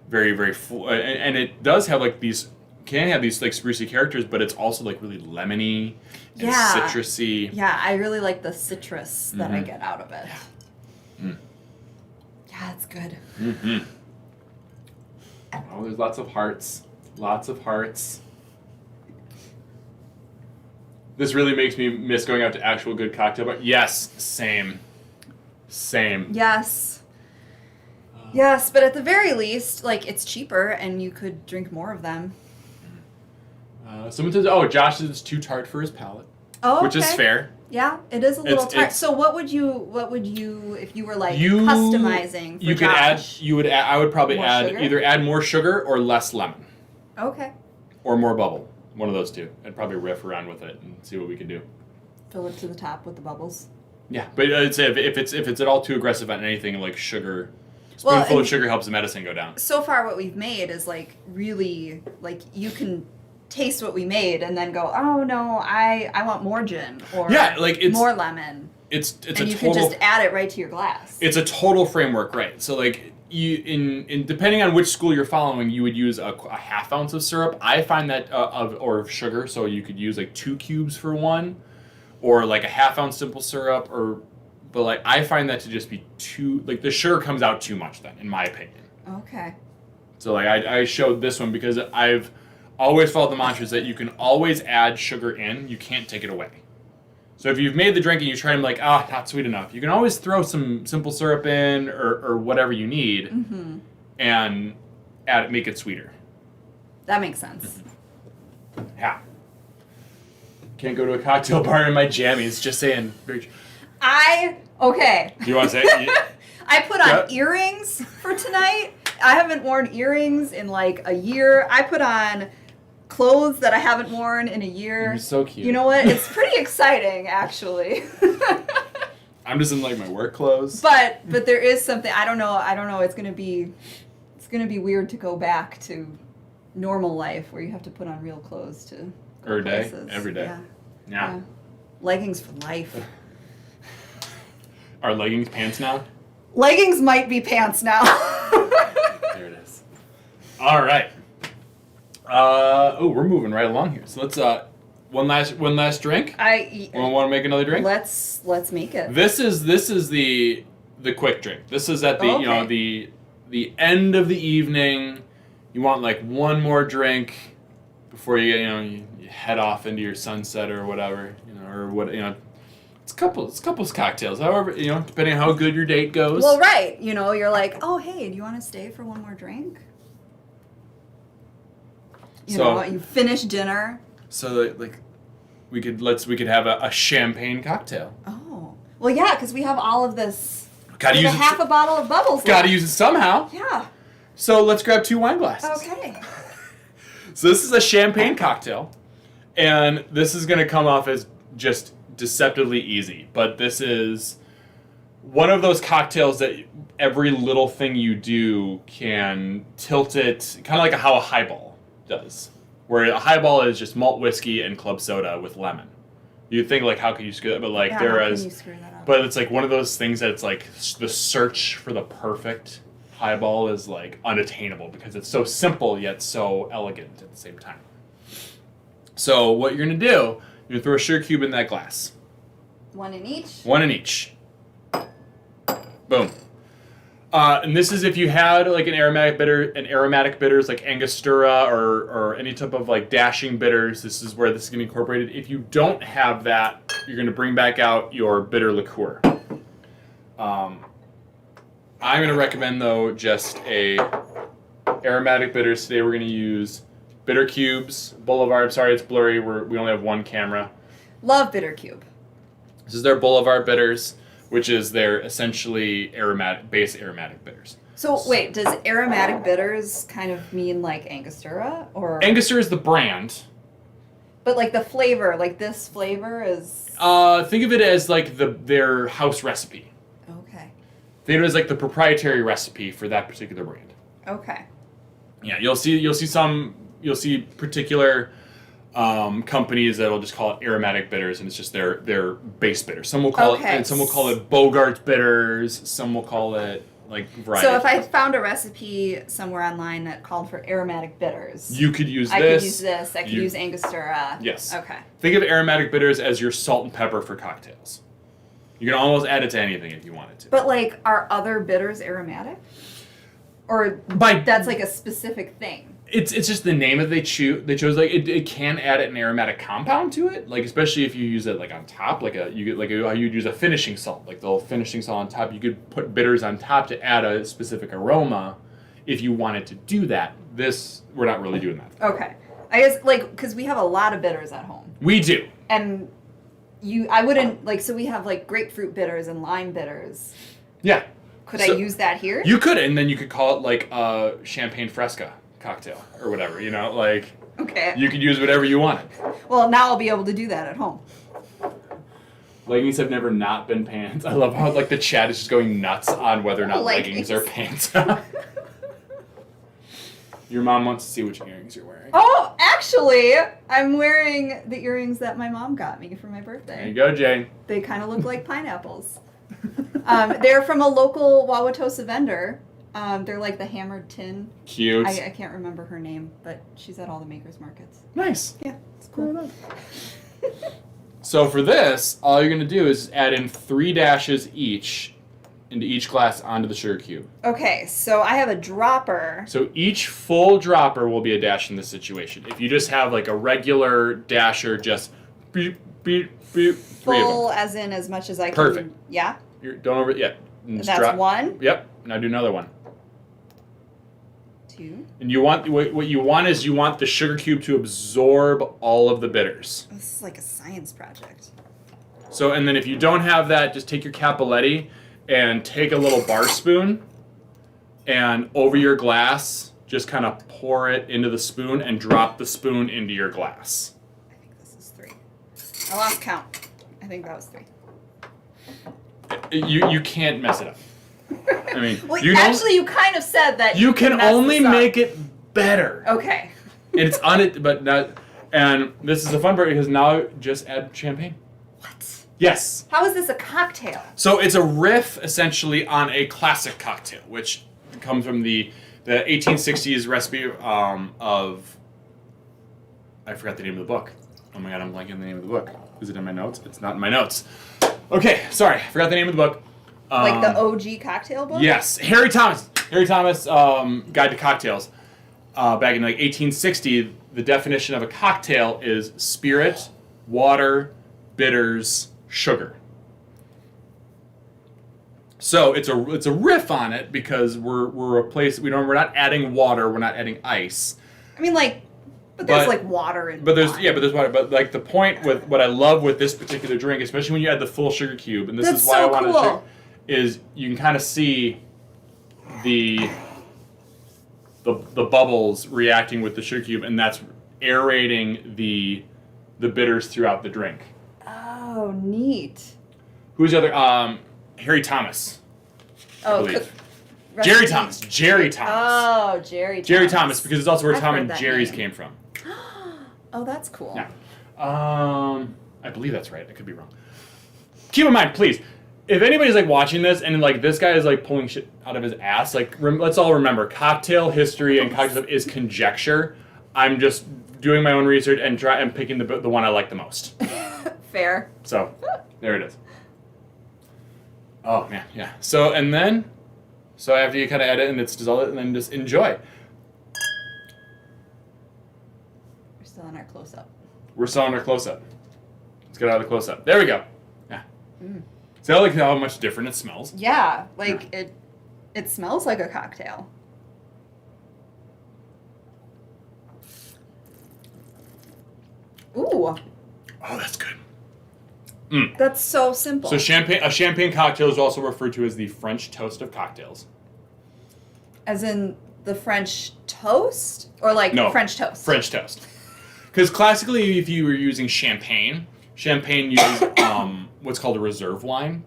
very, very full, and it does have like these like sprucey characters, but it's also like really lemony and citrusy. Yeah, I really like the citrus that I get out of it. Yeah, it's good. Oh, there's lots of hearts. Lots of hearts. This really makes me miss going out to actual good cocktail bars. Yes, same. Yes. Yes, but at the very least, like, it's cheaper and you could drink more of them. Someone says, Josh says it's too tart for his palate. Oh, which is fair. Yeah, it is a little tart. So what would you, if you were like customizing for Josh? I would probably sugar? either add more sugar or less lemon. Okay. Or more bubble. One of those two. I'd probably riff around with it and see what we could do. Fill it to the top with the bubbles. Yeah, but I'd say if it's at all too aggressive on anything like sugar, spoonful of sugar helps the medicine go down. So far, what we've made is like really like you can taste what we made and then go, oh no, I want more gin or more lemon. It's and a you total. can just add it right to your glass. It's a total framework, right? So like you in depending on which school you're following, you would use a half ounce of syrup. I find that of sugar, so you could use like 2 cubes for one, or like a half ounce simple syrup, but like I find that to just be too like the sugar comes out too much then, in my opinion. Okay. So like I showed this one because I've always followed the mantra is that you can always add sugar in, you can't take it away. So if you've made the drink and you try and like, not sweet enough, you can always throw some simple syrup in or whatever you need and make it sweeter. That makes sense. Yeah. Can't go to a cocktail bar in my jammies, just saying. Okay. Do you want to say? I put on earrings for tonight. I haven't worn earrings in like a year. I put on clothes that I haven't worn in a year. You're so cute. You know what? It's pretty exciting, actually. I'm just in like my work clothes. But there is something I don't know. It's gonna be weird to go back to normal life where you have to put on real clothes to go places. Every day. Yeah. Leggings for life. Are leggings pants now? Leggings might be pants now. There it is. All right. We're moving right along here. So let's one last drink. Want to make another drink? Let's make it. This is the quick drink. This is at the the end of the evening. You want like one more drink before you head off into your sunset or whatever, or what. It's couples cocktails. However, depending on how good your date goes. Well, right. You're like, oh, hey, do you want to stay for one more drink? You finish dinner. So like, we could have a champagne cocktail. Oh, well, yeah, because we have all of this. Gotta use half a bottle of bubbles. Gotta use it somehow. Yeah. So let's grab 2 wine glasses. Okay. So this is a champagne cocktail, and this is gonna come off as just deceptively easy, but this is one of those cocktails that every little thing you do can tilt it, kind of like how a highball does, where a highball is just malt whiskey and club soda with lemon. You'd think like, how could you screw that? But like how can you screw that up? But it's like one of those things that it's like the search for the perfect highball is like unattainable because it's so simple yet so elegant at the same time. So what you're gonna do, you're gonna throw a sugar cube in that glass. One in each. One in each. Boom. And this is if you had like an aromatic bitters like Angostura or any type of like dashing bitters. This is where this is going to be incorporated. If you don't have that, you're going to bring back out your bitter liqueur. I'm going to recommend though just a aromatic bitters. Today we're going to use Bitter Cubes Boulevard. Sorry, it's blurry. We only have one camera. Love Bitter Cube. This is their Boulevard bitters, which is their essentially base aromatic bitters. So wait, does aromatic bitters kind of mean like Angostura or? Angostura is the brand. But like the flavor, like this flavor is. Think of it as like their house recipe. Okay. Think of it as like the proprietary recipe for that particular brand. Okay. Yeah, you'll see particular companies that'll just call it aromatic bitters, and it's just their base bitter. Some will call it Bogart bitters. Some will call it like variety. So if I found a recipe somewhere online that called for aromatic bitters, you could use this. I could use this. I could use Angostura. Yes. Okay. Think of aromatic bitters as your salt and pepper for cocktails. You can almost add it to anything if you wanted to. But like, are other bitters aromatic? Or that's like a specific thing? It's just the name that they chose. Like it can add an aromatic compound to it. Like especially if you use it like on top, how you'd use a finishing salt, like the finishing salt on top. You could put bitters on top to add a specific aroma, if you wanted to do that. We're not really doing that. Okay, I guess like because we have a lot of bitters at home. We do. And I wouldn't like so we have like grapefruit bitters and lime bitters. Yeah. Could I use that here? You could, and then you could call it like a champagne fresca cocktail or whatever, like okay. You could use whatever you wanted. Well, now I'll be able to do that at home. Leggings have never not been pants. I love how like the chat is just going nuts on whether or not leggings are pants. Your mom wants to see which earrings you're wearing. Oh, actually, I'm wearing the earrings that my mom got me for my birthday. There you go, Jane. They kind of look like pineapples. They're from a local Wauwatosa vendor. They're like the hammered tin. Cute. I can't remember her name, but she's at all the makers markets. Nice. Yeah, it's cool. So for this, all you're going to do is add in 3 dashes each into each glass onto the sugar cube. Okay, so I have a dropper. So each full dropper will be a dash in this situation. If you just have like a regular dasher, just beep, beep, beep, 3 of Full them. as in as much as I can. Perfect. Yeah? Don't over, yeah. That's 1? Yep. Now do another one. 2. And you want what you want is you want the sugar cube to absorb all of the bitters. This is like a science project. So, and then if you don't have that, just take your Cappelletti and take a little bar spoon and over your glass, just kind of pour it into the spoon and drop the spoon into your glass. I think this is 3. I lost count. I think that was 3. You can't mess it up. I mean, well, you kind of said that you can only make it better. Okay. It's on it, but not. And this is a fun part because now just add champagne. What? Yes. How is this a cocktail? So it's a riff essentially on a classic cocktail, which comes from the 1860s recipe of. I forgot the name of the book. Oh my god, I'm blanking on the name of the book. Is it in my notes? It's not in my notes. Okay, sorry, I forgot the name of the book. Like the OG cocktail book? Yes, Harry Thomas, Guide to Cocktails. Back in like 1860, the definition of a cocktail is spirit, water, bitters, sugar. So it's a riff on it because we're not adding water, we're not adding ice. I mean, but there's like water in. But there's water. But like the point with what I love with this particular drink, especially when you add the full sugar cube, and this is why I wanted to share, is you can kind of see the bubbles reacting with the sugar cube, and that's aerating the bitters throughout the drink. Oh, neat. Who's the other? Harry Thomas. Oh, Jerry Thomas. Jerry Thomas. Oh, Jerry Thomas. Jerry Thomas, because it's also where I've Tom heard and that Jerry's name. came from. Oh, that's cool. Yeah. I believe that's right. I could be wrong. Keep in mind, please, if anybody's like watching this and like this guy is like pulling shit out of his ass, like let's all remember, cocktail history and cocktail stuff is conjecture. I'm just doing my own research and picking the one I like the most. Fair. So, there it is. Oh man, yeah. So and then So after you kind of add it and it's dissolved, and then just enjoy. We're still on our close-up. We're still on our close-up. Let's get out of the close-up. There we go. Yeah. See how much different it smells? Yeah, like it smells like a cocktail. Ooh. Oh, that's good. That's so simple. So a champagne cocktail is also referred to as the French toast of cocktails. As in the French toast? Or like No, French toast? French toast. Because classically, if you were using champagne uses what's called a reserve wine,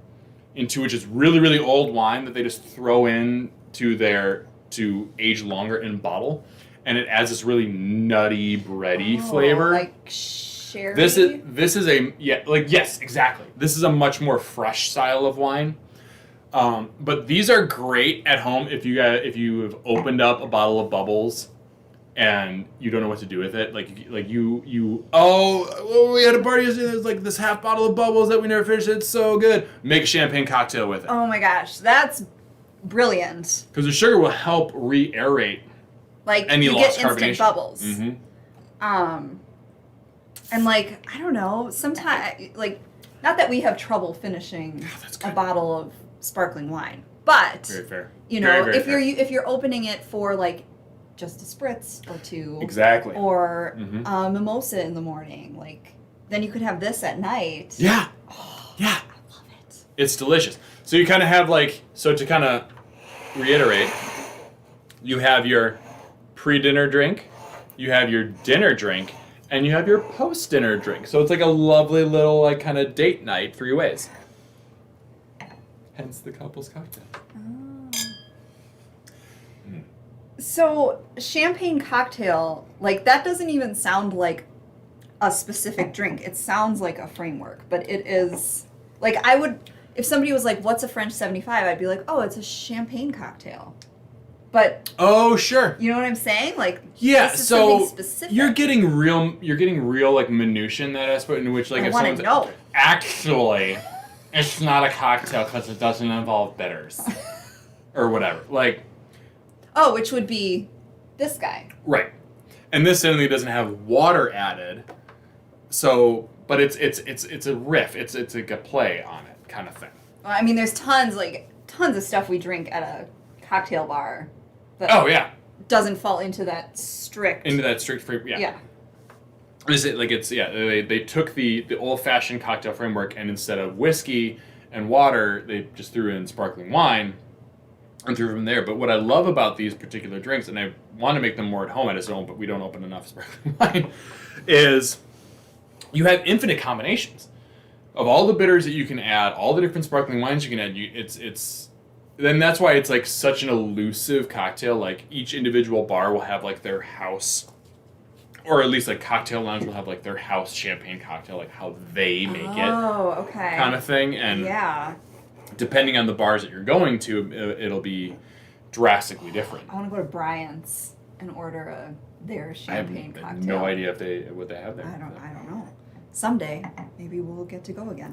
into which is really, really old wine that they just throw in to age longer in bottle. And it adds this really nutty, bready flavor. Like sherry? This is yes, exactly. This is a much more fresh style of wine. But these are great at home if you have opened up a bottle of bubbles and you don't know what to do with it. We had a party yesterday. There's like this half bottle of bubbles that we never finished. It's so good. Make a champagne cocktail with it. Oh my gosh, that's brilliant. Because the sugar will help re-aerate any you lost get instant carbonation. bubbles. Mm-hmm. And like, I don't know, sometimes, like, not that we have trouble finishing a bottle of sparkling wine, but Very fair. You know, Very, very if fair. if you're opening it for like just a spritz or two, Exactly. or a mimosa in the morning, like then you could have this at night. Yeah. Yeah. I love it. It's delicious. So you kind of have to kind of reiterate, you have your pre-dinner drink, you have your dinner drink, and you have your post-dinner drink. So it's like a lovely little like kind of date night 3 ways. Hence the couple's cocktail. So champagne cocktail, like that doesn't even sound like a specific drink. It sounds like a framework, but it is like if somebody was like, "What's a French 75?" I'd be like, "Oh, it's a champagne cocktail." But oh, sure. You know what I'm saying? Like yeah, this is so something specific. you're getting real like minutiae in that aspect in which like I if want to someone's know. actually it's not a cocktail because it doesn't involve bitters or whatever. Like oh, which would be this guy. right. And this certainly doesn't have water added. So, but it's a riff. It's like a play on it kind of thing. Well, I mean, there's tons of stuff we drink at a cocktail bar that doesn't fall into that strict frame. Yeah. Is it like they took the old fashioned cocktail framework and instead of whiskey and water, they just threw in sparkling wine and threw from there. But what I love about these particular drinks, and I want to make them more at home, but we don't open enough sparkling wine, is you have infinite combinations of all the bitters that you can add, all the different sparkling wines you can add. Then that's why it's like such an elusive cocktail. Like each individual bar will have like their house, or at least like cocktail lounge will have like their house champagne cocktail, like how they make it. Oh, okay. Kind of thing. And depending on the bars that you're going to, it'll be drastically different. I want to go to Bryant's and order their champagne cocktail. I have no idea what they have there. I don't know. Someday, maybe we'll get to go again.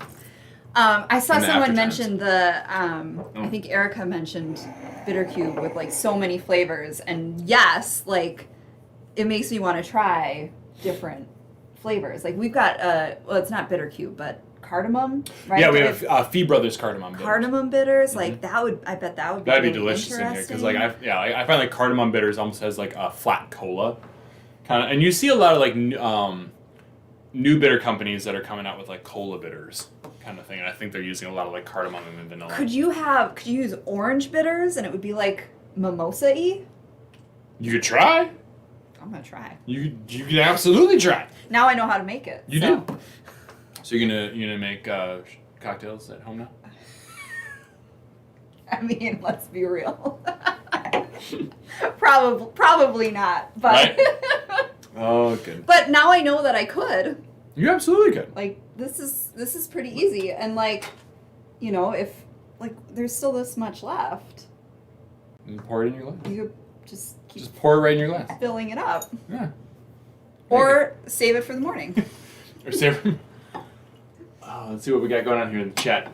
I saw someone mention I think Erica mentioned Bitter Cube with like so many flavors, and yes, like it makes me want to try different flavors. Like we've got it's not Bitter Cube, but cardamom, right? Yeah, we have Fee Brothers cardamom bitters. Cardamom bitters, like I bet that would be that'd really be delicious in here because interesting. I find like cardamom bitters almost has like a flat cola kind of, and you see a lot of like new bitter companies that are coming out with like cola bitters kind of thing, and I think they're using a lot of like cardamom and vanilla. Could you use orange bitters and it would be like mimosa-y? You could try. I'm gonna try. You can absolutely try. Now I know how to make it. You do. So you're gonna make cocktails at home now? I mean, let's be real. Probably not. But right? Oh, good. But now I know that I could. You absolutely could. Like this is pretty easy, and like, you know, if like there's still this much left, and pour it in your glass. you could just keep pour it right in your glass. filling it up. Yeah. Or save it for the morning. Or save. Let's see what we got going on here in the chat.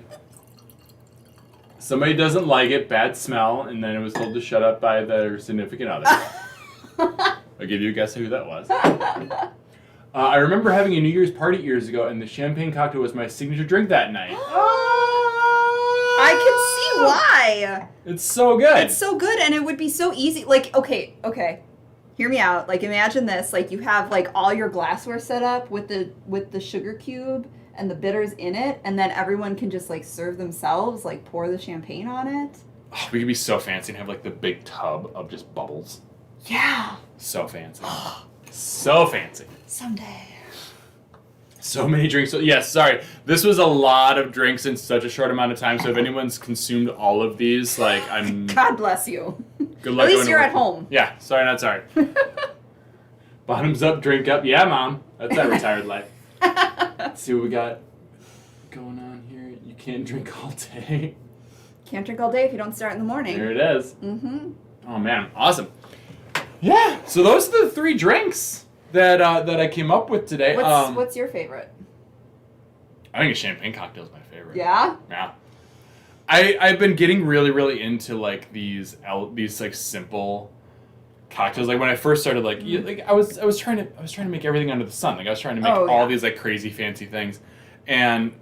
Somebody doesn't like it, bad smell, and then it was told to shut up by their significant other. I'll give you a guess who that was. I remember having a New Year's party years ago, and the champagne cocktail was my signature drink that night. I can see why. It's so good. It's so good, and it would be so easy. Like, okay. Hear me out. Like, imagine this. Like, you have, like, all your glassware set up with the sugar cube and the bitters in it, and then everyone can just, like, serve themselves, like, pour the champagne on it. Oh, we could be so fancy and have, like, the big tub of just bubbles. Yeah. So fancy. So fancy. Someday. So many drinks. Yes, sorry. This was a lot of drinks in such a short amount of time, so if anyone's consumed all of these, like, I'm... God bless you. Good luck. At least you're at home. Yeah, sorry, not sorry. Bottoms up, drink up. Yeah, Mom. That's that retired life. Let's see what we got going on here. You can't drink all day. Can't drink all day if you don't start in the morning. There it is. Mm-hmm. Oh, man. Awesome. Yeah, so those are the 3 drinks that I came up with today. What's your favorite? I think a champagne cocktail is my favorite. Yeah? Yeah. I've been getting really, really into like these like simple cocktails. Like when I first started, like I was trying to make everything under the sun. Like I was trying to make all these like crazy fancy things, and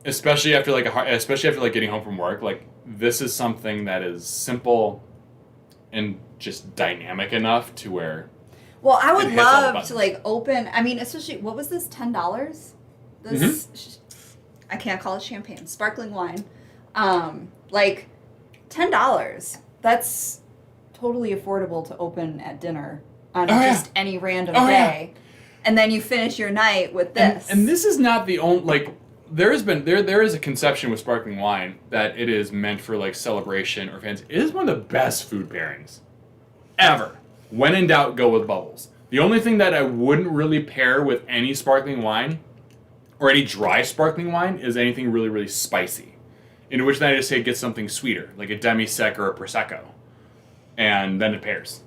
especially after getting home from work, like this is something that is simple and just dynamic enough to where. Well, I would love to like open. I mean, especially what was this? $10. This I can't call it champagne. Sparkling wine. Like $10. That's totally affordable to open at dinner on just any random day. Yeah. And then you finish your night with this. And this is not the only like there is a conception with sparkling wine that it is meant for like celebration or fancy. It is one of the best food pairings ever. When in doubt, go with bubbles. The only thing that I wouldn't really pair with any sparkling wine or any dry sparkling wine is anything really, really spicy. In which then I just say get something sweeter, like a demi-sec or a prosecco, and then it pairs.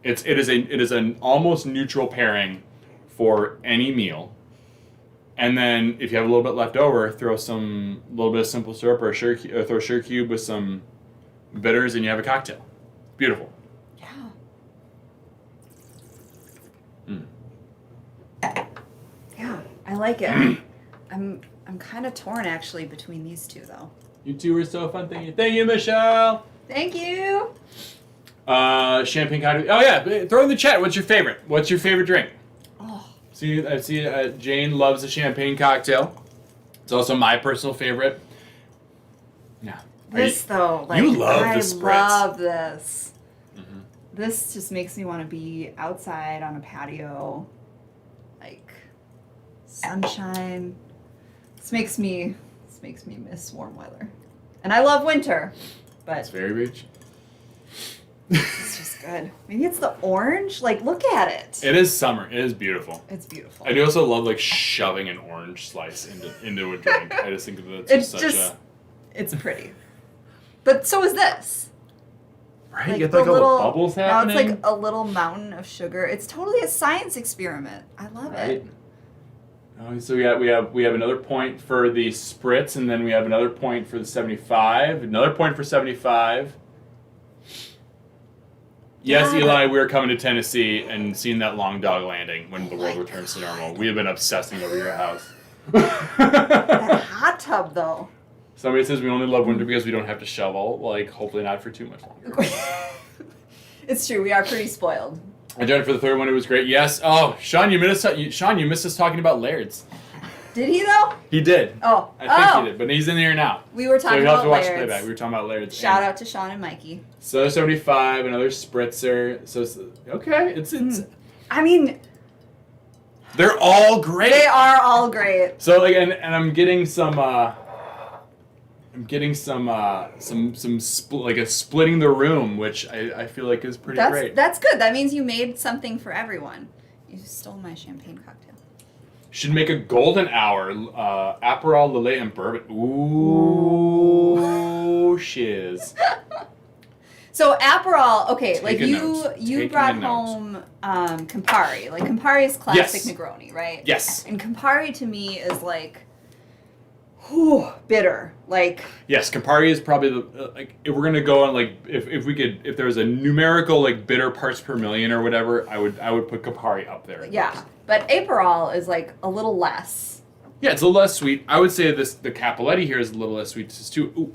It is an almost neutral pairing for any meal. And then if you have a little bit left over, throw a little bit of simple syrup or throw a sugar cube with some bitters, and you have a cocktail. Beautiful. Yeah, I like it. I'm kind of torn actually between these two though. You two were so fun. Thank you, Michelle. Thank you. Champagne cocktail. Oh yeah, throw in the chat. What's your favorite? What's your favorite drink? Oh. I see. Jane loves a champagne cocktail. It's also my personal favorite. Yeah. This though, like you love I the Spritz. love this. Mm-hmm. This just makes me want to be outside on a patio, like sunshine. This makes me miss warm weather, and I love winter. But it's very rich. It's just good. Maybe it's the orange. Like, look at it. It is summer. It is beautiful. It's beautiful. I do also love like shoving an orange slice into a drink. I just think that it's such a. It's pretty. But so is this. Right, like you get like little bubbles happening. Now it's like a little mountain of sugar. It's totally a science experiment. I love it. Oh, so we have another point for the Spritz, and then we have another point for the 75. Another point for 75. Yes, Eli, we're coming to Tennessee and seeing that long dog landing when the world returns to normal. We have been obsessing over your house. That hot tub, though. Somebody says we only love winter because we don't have to shovel. Like, hopefully not for too much longer. It's true. We are pretty spoiled. I joined for the third one. It was great. Yes. Oh, Sean, you missed us talking about Laird's. Did he, though? He did. Oh. I think he did, but he's in there now. We were talking about Laird's. So you'll have to watch the playback. We were talking about Laird's. Shout out to Sean and Mikey. So 75, another Spritzer. So, okay. It's I mean... They're all great. They are all great. So, like, and I'm getting some... splitting the room, which I feel like is pretty great. That's good. That means you made something for everyone. You stole my champagne cocktail. Should make a golden hour, Aperol, Lillet, and bourbon. Ooh, shiz. So Aperol, okay, like you brought home Campari. Like Campari is classic Negroni, right? Yes. And Campari to me is like bitter. Like, yes, Campari is probably the like if we're gonna go on like if there was a numerical like bitter parts per million or whatever, I would put Campari up there. yeah. But Aperol is like a little less. Yeah, it's a little less sweet. I would say the Cappelletti here is a little less sweet too. Ooh,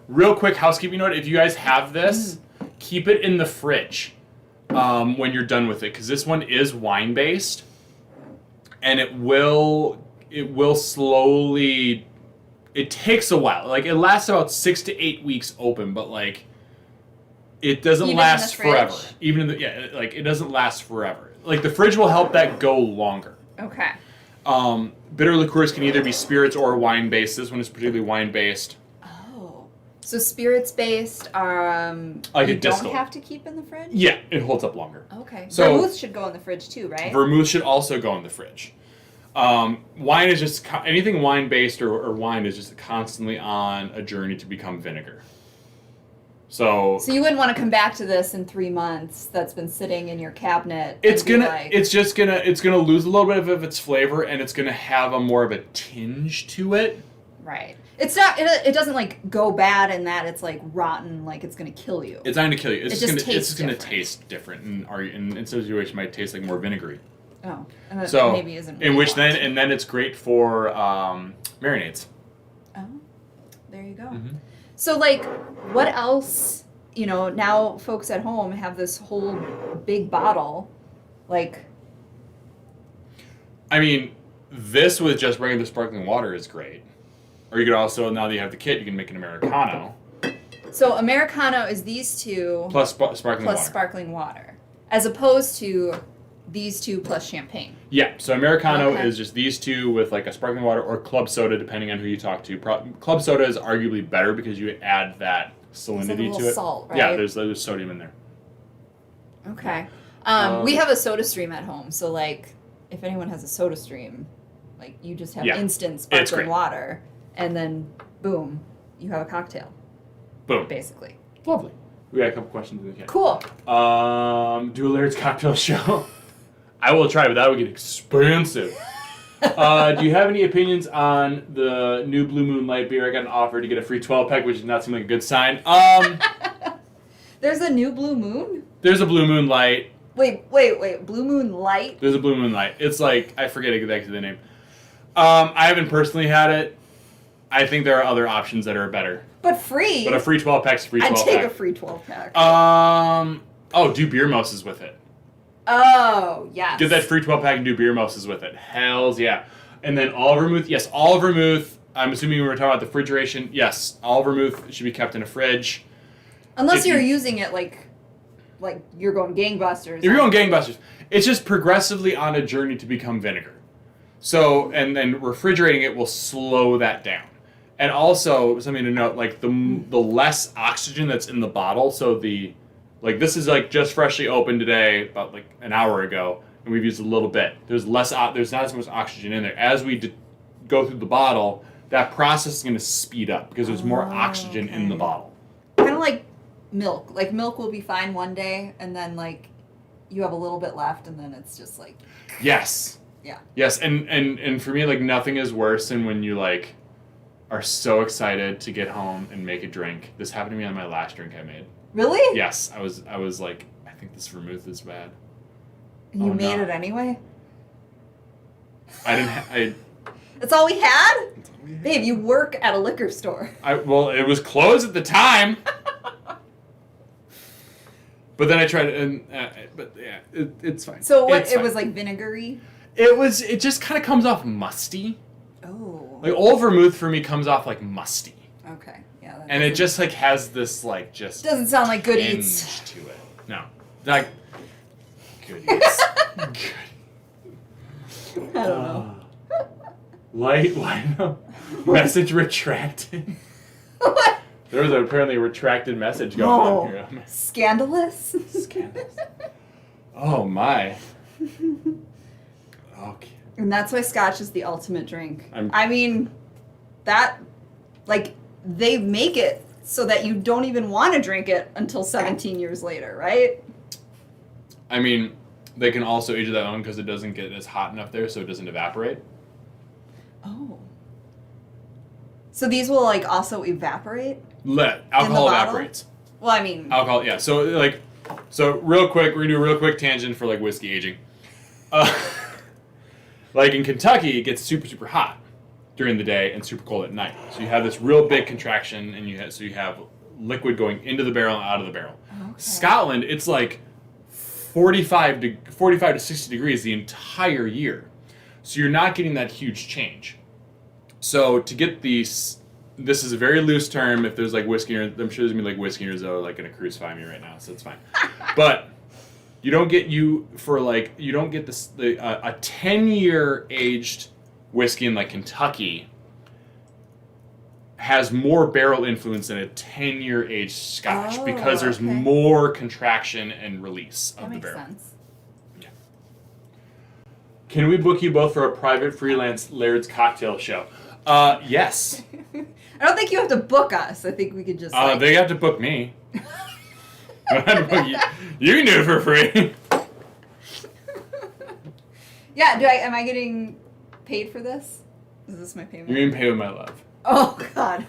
real quick housekeeping note. If you guys have this, keep it in the fridge when you're done with it, because this one is wine based, and it will slowly. It takes a while. Like it lasts about 6 to 8 weeks open, but like it doesn't Even last in the forever. fridge? Even in the like it doesn't last forever. Like the fridge will help that go longer. Okay. Bitter liqueurs can either be spirits or wine based. This one is particularly wine based. Oh. So spirits based are Like you a distillate. don't have to keep in the fridge? Yeah, it holds up longer. Okay. So- Vermouth should go in the fridge too, right? Vermouth should also go in the fridge. Wine is just anything wine based or wine is just constantly on a journey to become vinegar. So So you wouldn't want to come back to this in 3 months that's been sitting in your cabinet. it's and be gonna like, it's gonna lose a little bit of its flavor, and it's gonna have a more of a tinge to it. right. It's not. It doesn't like go bad in that it's like rotten, like it's gonna kill you. It's not gonna kill you. It's It just it's tastes just gonna different. taste different, and in some situations might taste like more vinegary. Oh, and that So maybe isn't. in what which you then want. and then it's great for marinades. Oh, there you go. Mhm. So like, what else? You know, now folks at home have this whole big bottle, like. I mean, this with just regular sparkling water is great. Or you could also, now that you have the kit, you can make an Americano So Americano is these two plus sparkling plus water. sparkling water, as opposed to these two plus champagne. Yeah, so Americano Okay. is just these two with like a sparkling water or club soda, depending on who you talk to. Club soda is arguably better because you add that salinity little to it. salt, Yeah, right? there's sodium in there. Okay. Um, We have a soda stream at home, so like, if anyone has a soda stream, like you just have Yeah. instant It's sparkling great. water, and then boom, you have a cocktail, Boom. basically. Lovely. We got a couple questions in the kit. Cool. Do a Laird's cocktail show. I will try, but that would get expensive. Do you have any opinions on the new Blue Moon Light beer? I got an offer to get a free 12-pack, which does not seem like a good sign. There's a new Blue Moon? There's a Blue Moon Light. Wait. Blue Moon Light? There's a Blue Moon Light. It's like, I forget exactly the name. I haven't personally had it. I think there are other options that are better. But free? But a free 12-pack's a free 12-pack. I'd take a free 12-pack. Do beer mouses with it. Oh, yes. Get that free 12-pack and do beer mouses with it. Hells yeah. And then all vermouth. Yes, all vermouth. I'm assuming we were talking about the refrigeration. Yes, all vermouth should be kept in a fridge. Unless if you're you- using it like you're going gangbusters. If you're going gangbusters, it's just progressively on a journey to become vinegar. So, and then refrigerating it will slow that down. And also, something to note, like the less oxygen that's in the bottle, so this is like just freshly opened today, about like an hour ago, and we've used a little bit. There's not as much oxygen in there. As we go through the bottle, that process is going to speed up because there's more oxygen in the okay. bottle. Kind of like milk. Like milk will be fine one day, and then like you have a little bit left, and then it's just like Yes. yeah. Yes, and for me, like nothing is worse than when you like are so excited to get home and make a drink. This happened to me on my last drink I made. Really? Yes, I was like, I think this vermouth is bad. You Oh, made no. it anyway. I didn't. That's all we had, babe. You work at a liquor store. Well, it was closed at the time. But then I tried it, and but yeah, it's fine. So what? It's It fine. was like vinegary. It just kind of comes off musty. Oh. Like old vermouth for me comes off like musty, Okay. Yeah. that and it doesn't- just like has this like just doesn't sound like good tinge eats. to it. No, like good eats. Good. I don't know. Light, why no? Message retracted. What? There was apparently a retracted message going Oh. on here. Scandalous. Scandalous. Oh my. Okay. And that's why Scotch is the ultimate drink. I'm- I mean, that, like, they make it so that you don't even want to drink it until 17 years later, right? I mean, they can also age it that long because it doesn't get as hot enough there, so it doesn't evaporate. Oh. So these will like also evaporate? Alcohol evaporates. Well, I mean... Alcohol, yeah. So real quick, we're going to do a real quick tangent for, like, whiskey aging. Like, in Kentucky, it gets super, super hot during the day and super cold at night. So you have this real big contraction, and you have liquid going into the barrel and out of the barrel. Okay. Scotland, it's like 45 to 60 degrees the entire year. So you're not getting that huge change. So to get these... This is a very loose term. If there's like whiskey, I'm sure there's gonna be like whiskey or Zoe like gonna crucify me right now, so it's fine. But you don't get a 10-year aged whiskey in like Kentucky has more barrel influence than a 10-year aged Scotch because there's more contraction and release of the barrel. That makes sense. Yeah. Can we book you both for a private freelance Laird's cocktail show? Yes. I don't think you have to book us. I think we could just. They have to book me. You can do it for free. Yeah. Am I getting paid for this? Is this my payment? You're getting paid with my love. Oh God.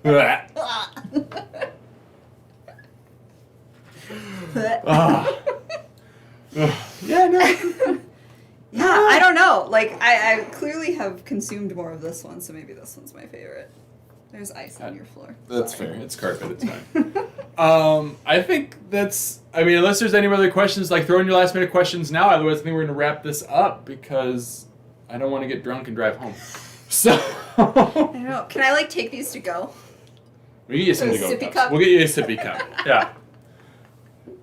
Yeah. No. Yeah, I don't know. Like, I clearly have consumed more of this one, so maybe this one's my favorite. There's ice on your floor. That's fair. It's carpet. It's fine. I think that's... I mean, unless there's any other questions, like, throw in your last-minute questions now. Otherwise, I think we're going to wrap this up because I don't want to get drunk and drive home. So... I don't know. Can I, like, take these to go? We'll get you some to-go cups. We'll get you a sippy cup. Yeah.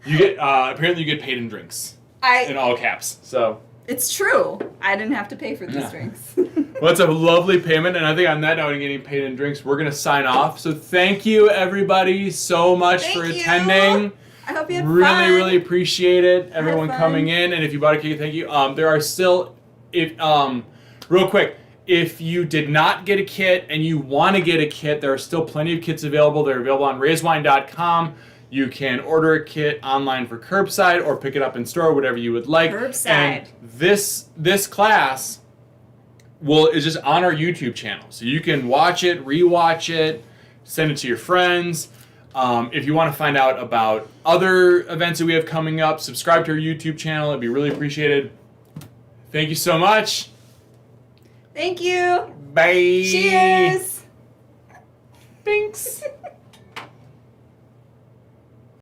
You get... apparently, you get paid in drinks. In all caps. So... It's true. I didn't have to pay for these drinks. Well, it's a lovely payment, and I think on that note, getting paid in drinks, we're going to sign off. So thank you, everybody, so much for attending. I hope you had fun. Really, really appreciate it. Everyone coming in, and if you bought a cake, thank you. There are still, real quick, if you did not get a kit and you want to get a kit, there are still plenty of kits available. They're available on raisewine.com. You can order a kit online for curbside or pick it up in store, whatever you would like. Curbside. And this class is just on our YouTube channel. So you can watch it, rewatch it, send it to your friends. If you want to find out about other events that we have coming up, subscribe to our YouTube channel. It'd be really appreciated. Thank you so much. Thank you. Bye. Cheers. Thanks.